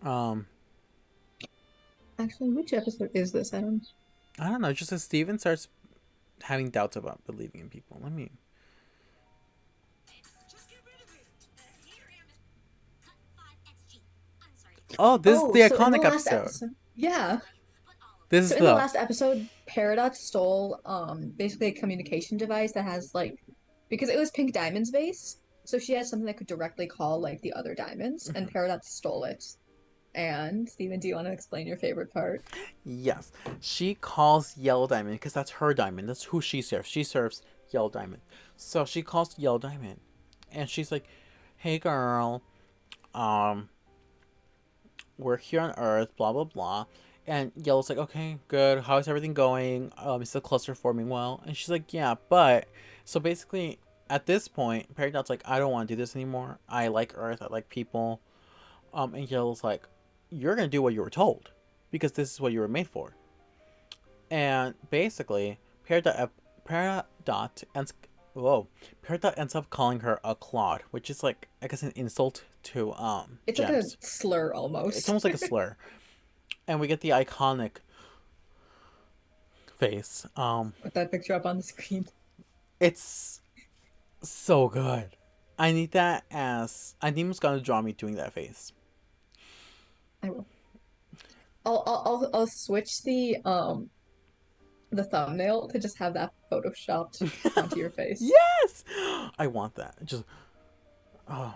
Actually, which episode is this, Adam? I don't know. Just as Steven starts having doubts about believing in people. Let me. Oh, this is Oh, the so in the iconic last episode. episode, yeah. This So is in the the. last episode, Peridot stole basically a communication device that has like because it was Pink Diamond's vase, so she has something that could directly call like the other diamonds, and Peridot stole it. And Steven, do you want to explain your favorite part? Yes, she calls Yellow Diamond because that's her diamond. That's who she serves. She serves Yellow Diamond. So she calls Yellow Diamond, and she's like, "Hey, girl, um, we're here on Earth, blah blah blah." And Yellow's like, "Okay, good. How's everything going? Is the cluster forming well?" And she's like, "Yeah, but." So basically, at this point, Peridot's like, "I don't want to do this anymore. I like Earth. I like people." And Yellow's like, "You're gonna do what you were told, because this is what you were made for." And basically, Peridot ends. Whoa, Peridot ends up calling her a clod, which is like I guess an insult to It's like a gems. slur It's almost. almost like a slur, and we get the iconic face. Put that picture up on the screen. It's so good. I need that as I need Muskan to draw me doing that face. I will. I'll switch the thumbnail to just have that photoshopped onto your face. Yes, I want that. Just oh,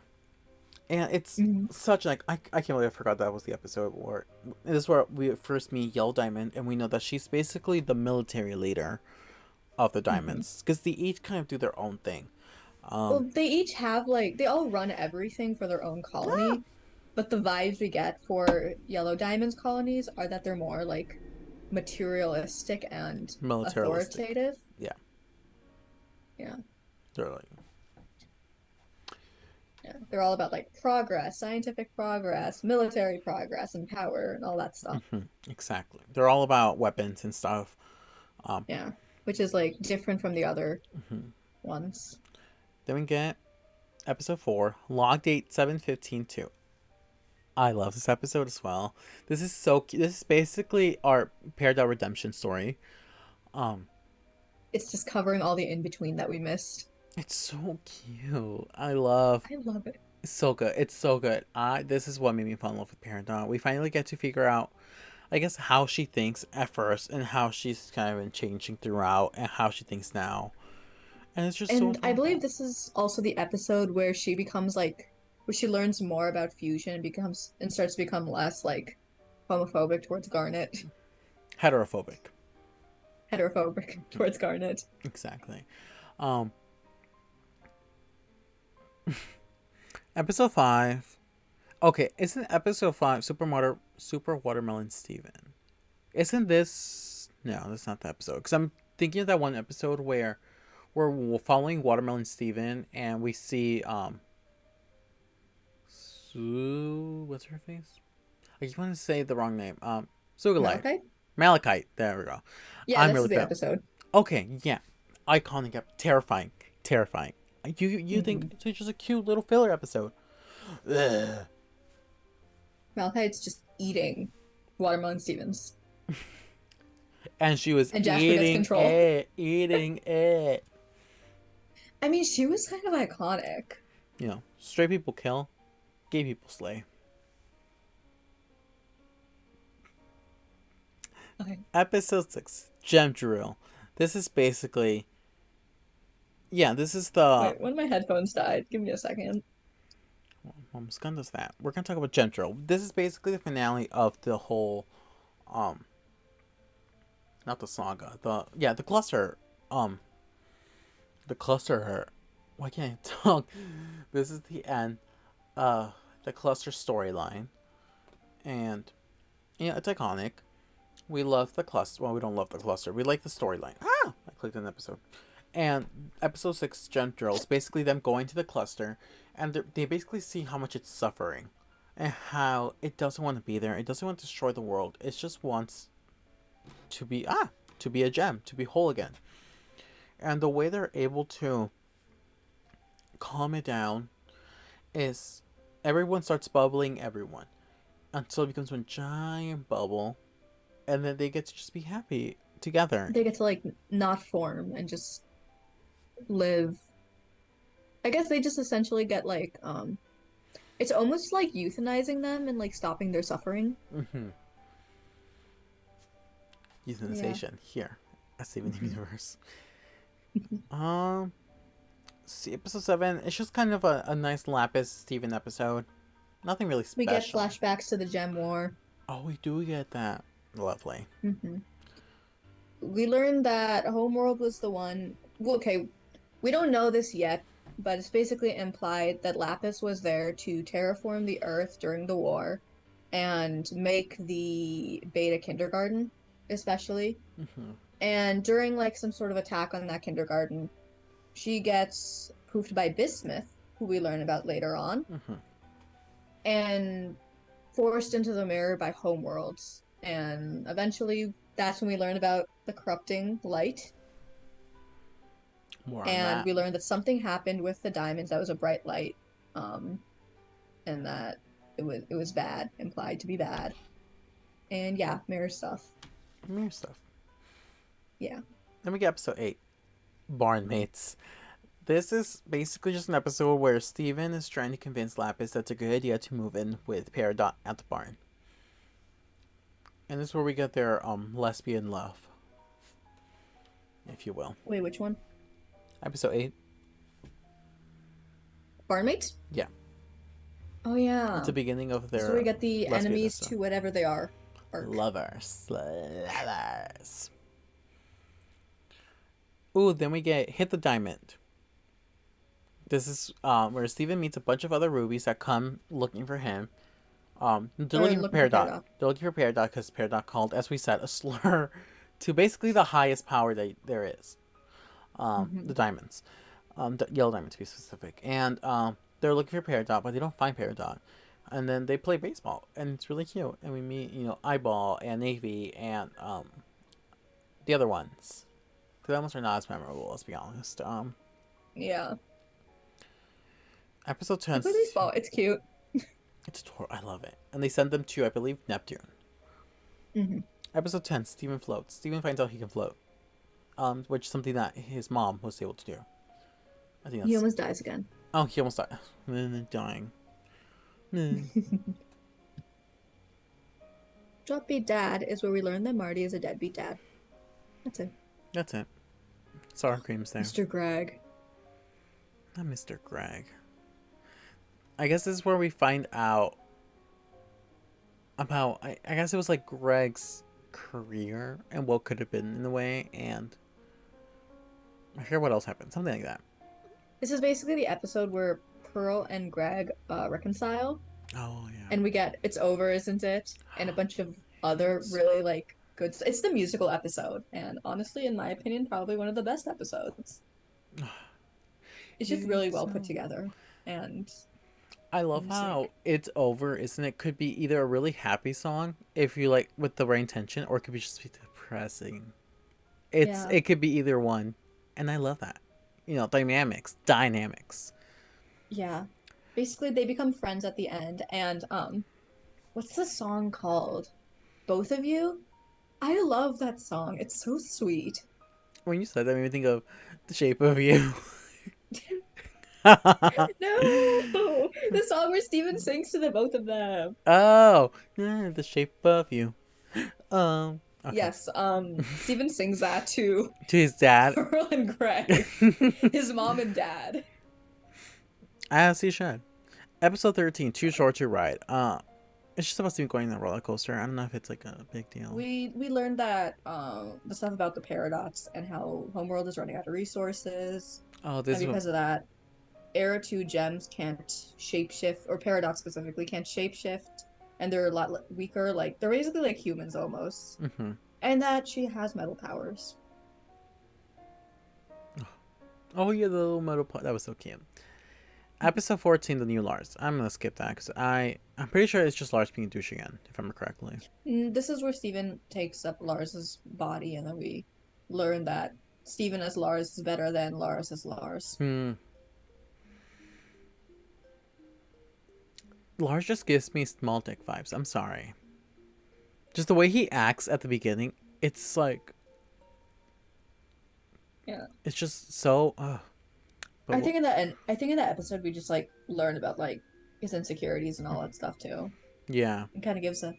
and it's Mhm. such like I can't believe I forgot that was the episode where this is where we first meet Yellow Diamond, and we know that she's basically the military leader of the Mhm. Diamonds because they each kind of do their own thing. Um, Well, they each have like they all run everything for their own ah, colony, but the vibes we get for Yellow Diamond's colonies are that they're more like materialistic and militaristic. authoritative. Yeah, Yeah, they're like yeah. They're all about like progress, scientific progress, military progress, and power and all that stuff. exactly. They're all about weapons and stuff. Um, Yeah, which is like different from the other mhm. ones. Then we get episode 4, log date 7/15/2. I love this episode as well. This is so cute. This is basically our Peridot redemption story. Um, It's just covering all the in between that we missed. it's so cute. I love. I love it. It's so good. It's so good. This is what made me fall in love with Peridot. We finally get to figure out, I guess, how she thinks at first and how she's kind of been changing throughout and how she thinks now. And it's just so And I believe adorable. this is also the episode where she becomes like, where she learns more about fusion and becomes and starts to become less like homophobic towards Garnet, Heterophobic. heterophobic towards Garnet. Exactly. Um, episode 5. Okay, isn't episode 5 Super Watermelon Steven? Isn't this no? That's not the episode. Because I'm thinking of that one episode where we're following Watermelon Steven and we see Sue. What's her face? I keep wanting to say the wrong name. Sugalite. Malachi? Malachite. There we go. Yeah, I'm this really is the bad. episode. Okay, yeah. Iconic. Terrifying. Terrifying. You Hmm. think it's just a cute little filler episode? Ugh. Malachi's just eating Watermelon Stevens. And she was And Jasper gets eating control. it, eating it. I mean, she was kind of iconic. You know, straight people kill, gay people slay. Okay. Episode 6, Gem Drill. This is basically, yeah, this is the. Wait, one of my headphones died. Give me a second. Well, Muskan does that. We're gonna talk about Gem Drill. This is basically the finale of the whole, um, not the saga. The cluster, um, the cluster. Why can't I talk? This is the end. The cluster storyline, and yeah, it's iconic. We love the cluster. Well, we don't love the cluster. We like the storyline. Ah! I clicked an episode. And episode 6, Gem Drill, is basically them going to the cluster, and they basically see how much it's suffering, and how it doesn't want to be there. It doesn't want to destroy the world. It just wants to be to be a gem, to be whole again. And the way they're able to calm it down is everyone starts bubbling everyone until it becomes one giant bubble, and then they get to just be happy together. They get to like not form and just live. I guess they just essentially get like it's almost like euthanizing them and like stopping their suffering. Mm-hmm. Yeah. Euthanization here at Steven Mhm. Universe. Um, see, episode 7. It's just kind of a nice Lapis Steven episode. Nothing really We get special. flashbacks to the Gem War. Oh, we do get that. Lovely. Hmm. We learned that Homeworld was the one. Well, okay, we don't know this yet, but it's basically implied that Lapis was there to terraform the Earth during the war and make the Beta Kindergarten, especially. Mm-hmm. And during like some sort of attack on that kindergarten, she gets poofed by Bismuth, who we learn about later on, Mm-hmm. and forced into the mirror by Homeworlds. And eventually, that's when we learn about the corrupting light. More on And that. we learned that something happened with the diamonds that was a bright light, and that it was bad, implied to be bad. And yeah, mirror stuff. Mere stuff. Yeah. Then we get episode 8, Barn Mates. This is basically just an episode where Steven is trying to convince Lapis that it's a good idea to move in with Peridot at the barn. And this is where we get their lesbian love, if you will. Wait, which one? Episode 8. Barnmates? Yeah. Oh yeah. It's the beginning of their So we get the enemies lesbianism. to whatever they are. Arc. Lovers. Ooh, then we get Hit the Diamond. This is where Steven meets a bunch of other rubies that come looking for him. They're looking for Peridot. They're looking for Peridot because Peridot called, as we said, a slur to basically the highest power that there is. The diamonds. The yellow diamond to be specific. And they're looking for Peridot, but they don't find Peridot. And then they play baseball, and it's really cute. And we meet, Eyeball and Navy and the other ones. The other ones are not as memorable, let's be honest. Yeah. Episode 10. Play baseball. It's cute. It's I love it. And they send them to, I believe, Neptune. Episode 10, Steven floats. Steven finds out he can float. Which is something that his mom was able to do. I think that's... He almost dies again. Oh, he almost died. Dying. Dropbeat Dad is where we learn that Marty is a deadbeat dad. That's it. That's it. Sour cream's there. Mr. Greg. Not Mr. Greg. I guess this is where we find out about, I guess it was like Greg's career and what could have been in the way, and I hear what else happened. Something like that. This is basically the episode where Pearl and Greg reconcile. Oh, yeah. And we get It's Over, Isn't It? And a bunch of other really, like, good... It's the musical episode. And honestly, in my opinion, probably one of the best episodes. It's just really well put together. And... I love how It's Over, Isn't It? Could be either a really happy song, if you like, with the right intention, or it could be just be depressing. It could be either one. And I love that. Dynamics. Yeah. Basically, they become friends at the end, and what's the song called? Both of You? I love that song. It's so sweet. When you said that, made me think of The Shape of You. No! The song where Steven sings to the both of them. Oh, yeah, The Shape of You. Okay. Yes, Steven sings that to his dad. Pearl and Greg. His mom and dad. As he should. Episode 13, Too Short to Ride. It's just about Steven going on a roller coaster. I don't know if it's like a big deal. We learned that the stuff about the Peridots and how Homeworld is running out of resources. Oh, this and because of that, Era 2 gems can't shapeshift, or Peridot specifically can't shapeshift, and they're a lot weaker. Like, they're basically like humans almost. And that she has metal powers. Oh yeah, the little metal part. That was so cute. Episode 14, the new Lars. I'm gonna skip that because I'm pretty sure it's just Lars being a douche again, if I remember correctly. This is where Steven takes up Lars's body, and then we learn that Steven as Lars is better than Lars as Lars. Lars just gives me small dick vibes. I'm sorry. Just the way he acts at the beginning, it's like... Yeah. It's just so... I think in that episode we just like learn about like his insecurities and all that stuff too. Yeah. It kind of gives a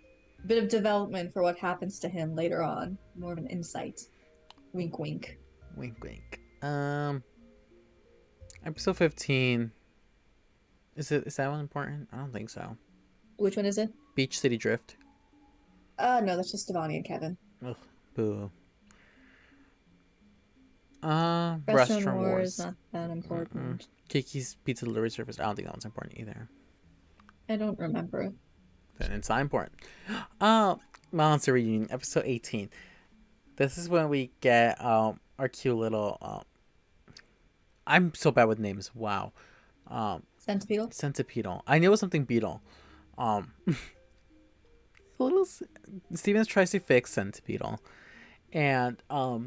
bit of development for what happens to him later on. More of an insight. Wink, wink. Wink, wink. Episode 15. Is that one important? I don't think so. Which one is it? Beach City Drift. No, that's just Devani and Kevin. Ugh, boo. Restaurant Wars. Not that important. Kiki's Pizza Delivery Service. I don't think that one's important either. I don't remember it. Then it's not important. Monster Reunion, episode 18. This is when we get our cute little I'm so bad with names. Wow. Centipedal? Centipedal. I knew it was something beetle. Little Stevens tries to fix Centipedal. And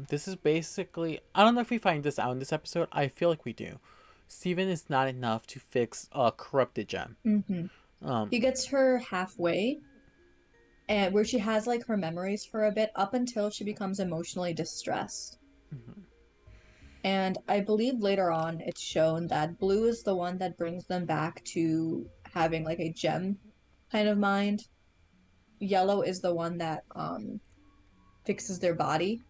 this is basically, I don't know if we find this out in this episode. I feel like we do. Steven is not enough to fix a corrupted gem. He gets her halfway, and where she has like her memories for a bit, up until she becomes emotionally distressed. And I believe later on it's shown that blue is the one that brings them back to having like a gem kind of mind. Yellow is the one that fixes their body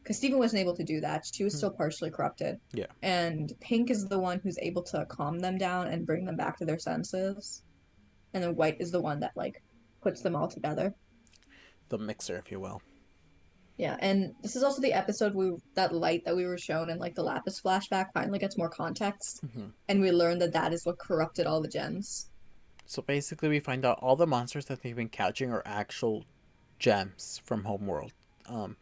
because Steven wasn't able to do that. She was Hmm. still partially corrupted. Yeah, And pink is the one who's able to calm them down and bring them back to their senses. And then white is the one that like puts them all together. the mixer, if you will. Yeah, and this is also the episode we that light that we were shown in like the Lapis flashback finally gets more context, Hmm. and we learn that that is what corrupted all the gems. So basically, we find out all the monsters that they've been catching are actual gems from Homeworld. Um,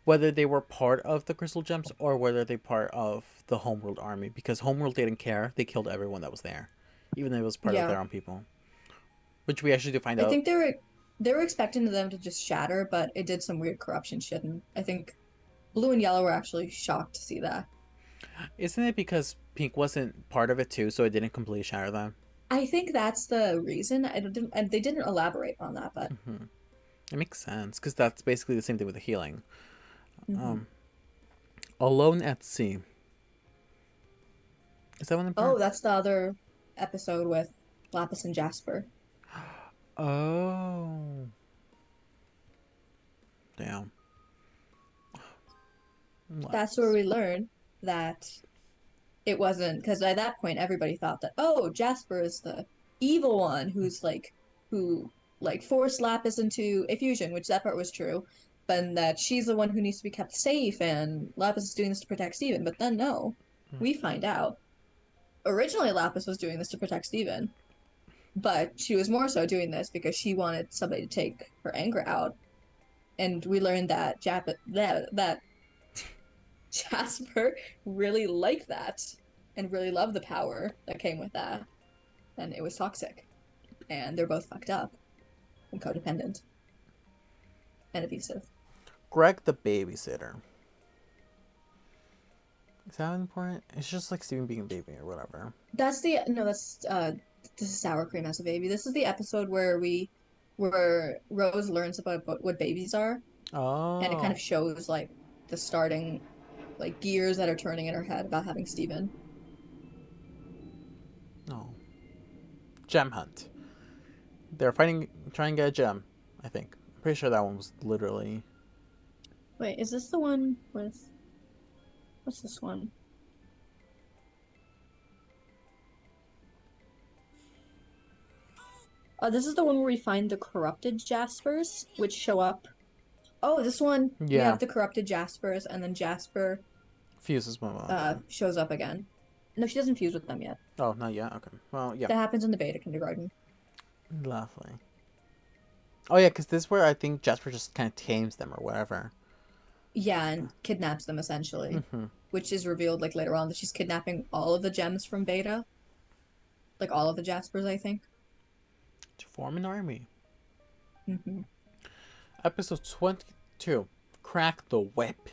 whether they were part of the Crystal Gems or whether they part of the Homeworld army, because Homeworld didn't care. They killed everyone that was there, even though it was part of Yeah, their own people. Which we actually do find I out. think they were expecting them to just shatter, but it did some weird corruption shit, and I think blue and yellow were actually shocked to see that. Isn't it because Pink wasn't part of it too, so it didn't completely shatter them? I think that's the reason. And they didn't elaborate on that, but Hmm. It makes sense because that's basically the same thing with the healing. mhm. Um, Alone at Sea. Is that one Oh, important? that's the other episode with Lapis and Jasper. Oh, damn. That's where Lapis. we learn that it wasn't because at that point everybody thought that oh Jasper is the evil one who like forced Lapis into a fusion, which that part was true, but that she's the one who needs to be kept safe and Lapis is doing this to protect Steven. But then no, we find out originally Lapis was doing this to protect Steven, but she was more so doing this because she wanted somebody to take her anger out. And we learned that that Jasper really liked that and really loved the power that came with that. And it was toxic. And they're both fucked up and codependent and abusive. Greg the babysitter. Is that important? It's just like Steven being a baby or whatever. That's the no, that's this is sour cream as a baby. This is the episode where Rose learns about what babies are, and it kind Oh, of shows like the starting like gears that are turning in her head about having Steven. no. Gem hunt. They're fighting, trying to get a gem. I think. I'm pretty sure that one was literally. Wait, is this the one with what's this one? This is the one where we find the corrupted Jaspers, which show up. Oh, this one we Yeah, have the corrupted Jaspers, and then Jasper fuses one of them. shows up again. No, she doesn't fuse with them yet. Oh, not yet. Okay. Well, yeah. That happens in the beta kindergarten. Lovely. Oh yeah, because this is where I think Jasper just kind of tames them or whatever. Yeah, and kidnaps them essentially, Mm-hmm. which is revealed like later on that she's kidnapping all of the gems from beta, like all of the Jaspers, I think. To form an army. Hmm. Episode 22. Crack the whip.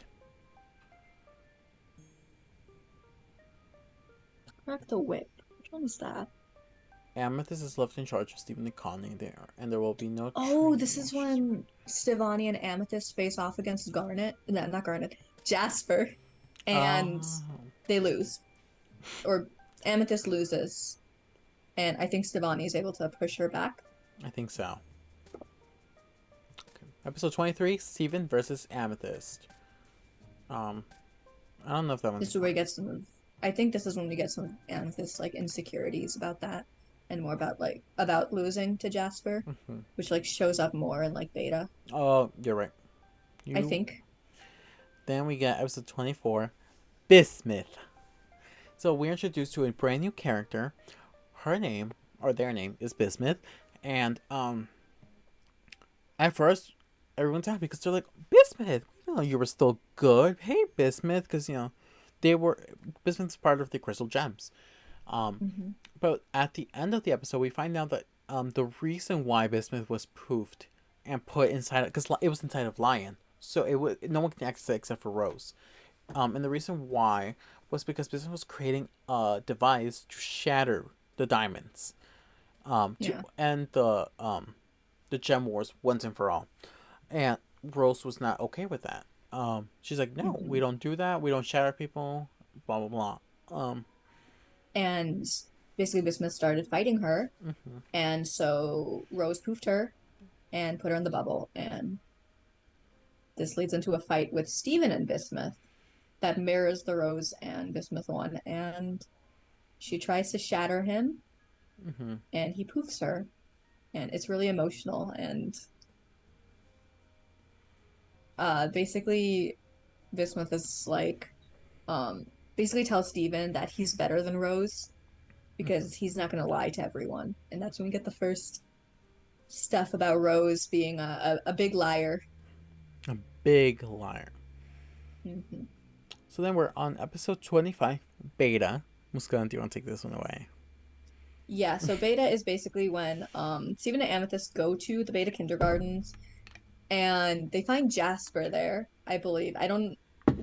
Crack the whip. Which one is that? Amethyst is left in charge of Stephen and Connie there, and there will be no Oh, training this is monsters. when Stevani and Amethyst face off against Garnet. No, not Garnet. Jasper. And Oh, they lose. Or Amethyst loses. And I think Stevani is able to push her back. I think so. Okay. Episode 23. Steven versus Amethyst. Um, I don't know if that one's This is where we important. get some of I think this is when we get some of Amethyst's like insecurities about that. And more about like about losing to Jasper, Mm-hmm. which like shows up more in like beta, Oh, you're right. I You. think. Then we get episode 24. Bismuth. So we're introduced to a brand new character. Her name, or their name, is Bismuth. And at first, everyone's happy because they're like, Bismuth, we didn't know you were still good. Hey, Bismuth, because, they were, Bismuth's part of the Crystal Gems. Um, Hmm. but at the end of the episode, we find out that the reason why Bismuth was poofed and put inside, because it was inside of Lion. So no one can access it except for Rose. And the reason why was because Bismuth was creating a device to shatter the diamonds, to Yeah. end the gem wars once and for all. And Rose was not okay with that. She's like, no, we Hmm. don't do that. We don't shatter people. Blah blah blah. And basically, Bismuth started fighting her, Mhm, and so Rose poofed her and put her in the bubble, and this leads into a fight with Steven and Bismuth that mirrors the Rose and Bismuth one, and she tries to shatter him, mhm, and he poofs her, and it's really emotional. And basically, Bismuth is like, um, basically tells Steven that he's better than Rose mhm. because he's not going to lie to everyone, and that's when we get the first stuff about Rose being a big liar. A big liar. Hmm. So then we're on episode 25, Beta. Muskan, do you want to take this one away? Yeah, so Beta is basically when Steven and Amethyst go to the Beta kindergartens and they find Jasper there, I believe. I don't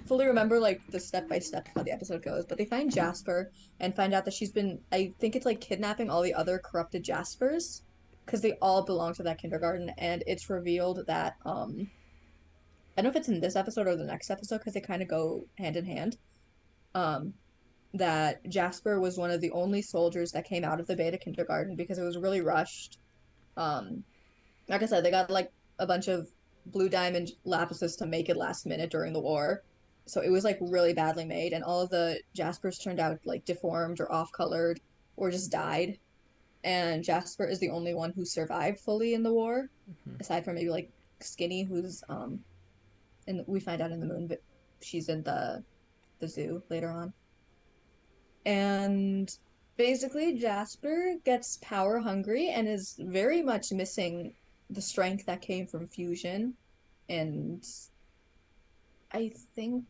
fully remember like the step by step how the episode goes, but they find Jasper and find out that she's been, I think it's like kidnapping all the other corrupted Jaspers because they all belong to that kindergarten, and it's revealed that I don't know if it's in this episode or the next episode because they kind of go hand in hand. Um that Jasper was one of the only soldiers that came out of the Beta kindergarten because it was really rushed. Um like I said, they got like a bunch of blue diamond lapises to make it last minute during the war. So it was like really badly made, and all of the Jaspers turned out like deformed or off colored or just died. And Jasper is the only one who survived fully in the war, Mhm. aside from maybe like Skinny, who's and we find out in the moon, but she's in the zoo later on. And basically, Jasper gets power hungry and is very much missing the strength that came from fusion. And I think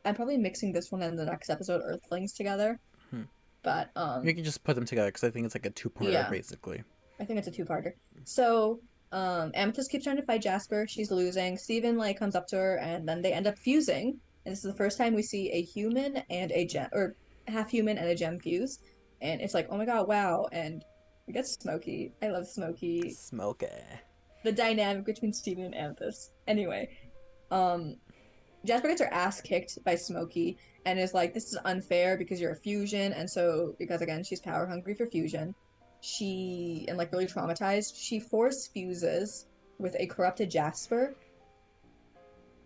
I'm probably mixing this one and the next episode, Earthlings, together. Mhm. But You can just put them together because I think it's like a two-parter, yeah, basically. I think it's a two-parter. So Amethyst keeps trying to fight Jasper. She's losing. Steven like comes up to her, and then they end up fusing. And this is the first time we see a human and a gem, or half human and a gem fuse. And it's like, oh my god, wow! And we get Smokey. I love Smokey. Smokey. The dynamic between Steven and Amethyst. Anyway, um, Jasper gets her ass kicked by Smokey and is like, this is unfair because you're a fusion. And so, because again, she's power hungry for fusion, and like really traumatized, she force fuses with a corrupted Jasper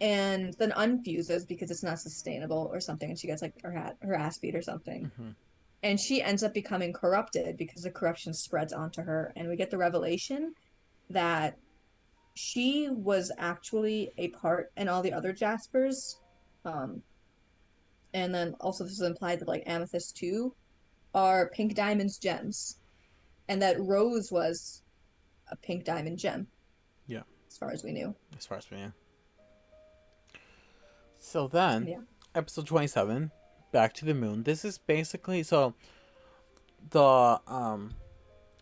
and then unfuses because it's not sustainable or something. And she gets like her ass beat or something. Mhm. And she ends up becoming corrupted because the corruption spreads onto her. And we get the revelation that she was actually a part in all the other Jaspers. Um, and then also this is implied that like Amethyst too are Pink Diamond's gems, and that Rose was a Pink Diamond gem, Yeah, as far as we knew. as far as we know. So then, Yeah. episode 27, Back to the Moon. This is basically so the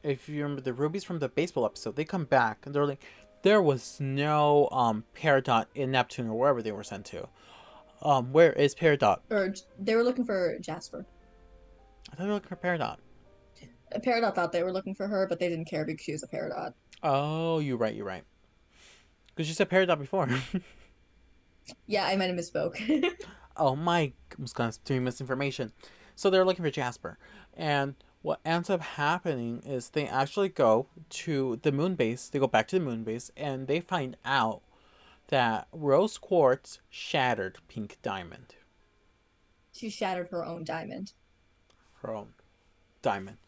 if you remember the rubies from the baseball episode, they come back and they're like, there was no Peridot in Neptune or wherever they were sent to. Where is Peridot? Or they were looking for Jasper. I thought they were looking for Peridot. Peridot thought they were looking for her, but they didn't care because she was a Peridot. Oh, you're right. You're right. Because you said Peridot before. Yeah, I might have misspoke. Oh my, was going to doing misinformation. So they're looking for Jasper, and what ends up happening is they actually go to the moon base. They go back to the moon base, and they find out that Rose Quartz shattered Pink Diamond, She shattered her own diamond her own diamond.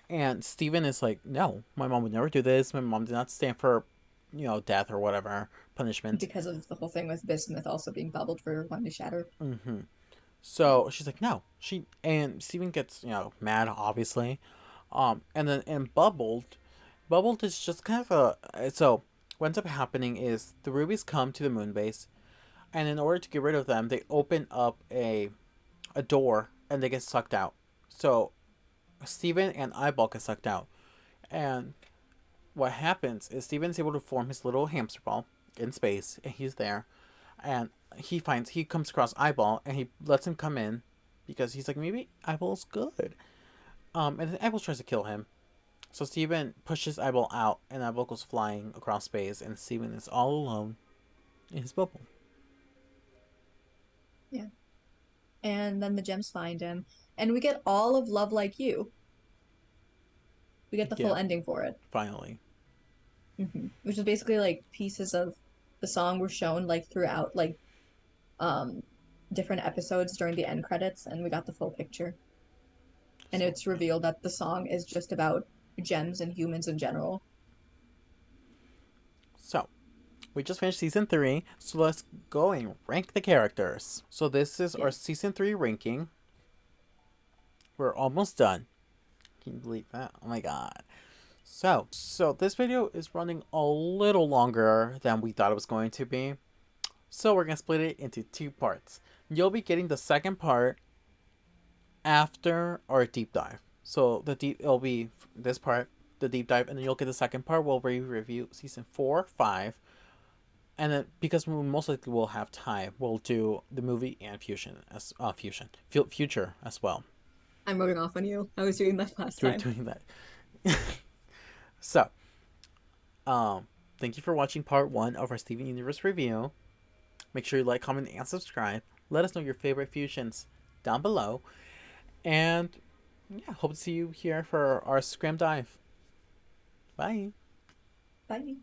And Steven is like, no, my mom would never do this. My mom did not stand for, death or whatever punishment. because of the whole thing with Bismuth also being bubbled for wanting to shatter. Mm-hmm. Yeah. So she's like, no. And Steven gets, mad, obviously. And then and bubbled is just kind of so what ends up happening is the rubies come to the moon base, and in order to get rid of them, they open up a door and they get sucked out. So Steven and Eyeball get sucked out, and what happens is Steven's able to form his little hamster ball in space, and he's there, and he comes across Eyeball, and he lets him come in because he's like, maybe Eyeball's good. And then Eyeball tries to kill him. So Steven pushes Eyeball out, and Eyeball goes flying across space, and Steven is all alone in his bubble. Yeah. And then the gems find him, and we get all of Love Like You. We get the full Yep, ending for it. finally. Which is basically like pieces of the song were shown like throughout like um different episodes during the end credits, and we got the full picture. And So it's yeah. revealed that the song is just about gems and humans in general. So we just finished season 3, so let's go and rank the characters. So this is our Yeah. season 3 ranking. We're almost done. Can you believe that? Oh my god. So this video is running a little longer than we thought it was going to be. So we're gonna split it into 2 parts. You'll be getting the second part after our deep dive. So it'll be this part, the deep dive, and then you'll get the second part where we review season 4, 5, and then because we most likely will have time, we'll do the movie and future as well. I'm voting off on you. I was doing that last We're time. doing that. So, um, thank you for watching part 1 of our Steven Universe review. Make sure you like, comment, and subscribe. Let us know your favorite fusions down below. And yeah, hope to see you here for our SKRAMMDIVE. Bye. Bye.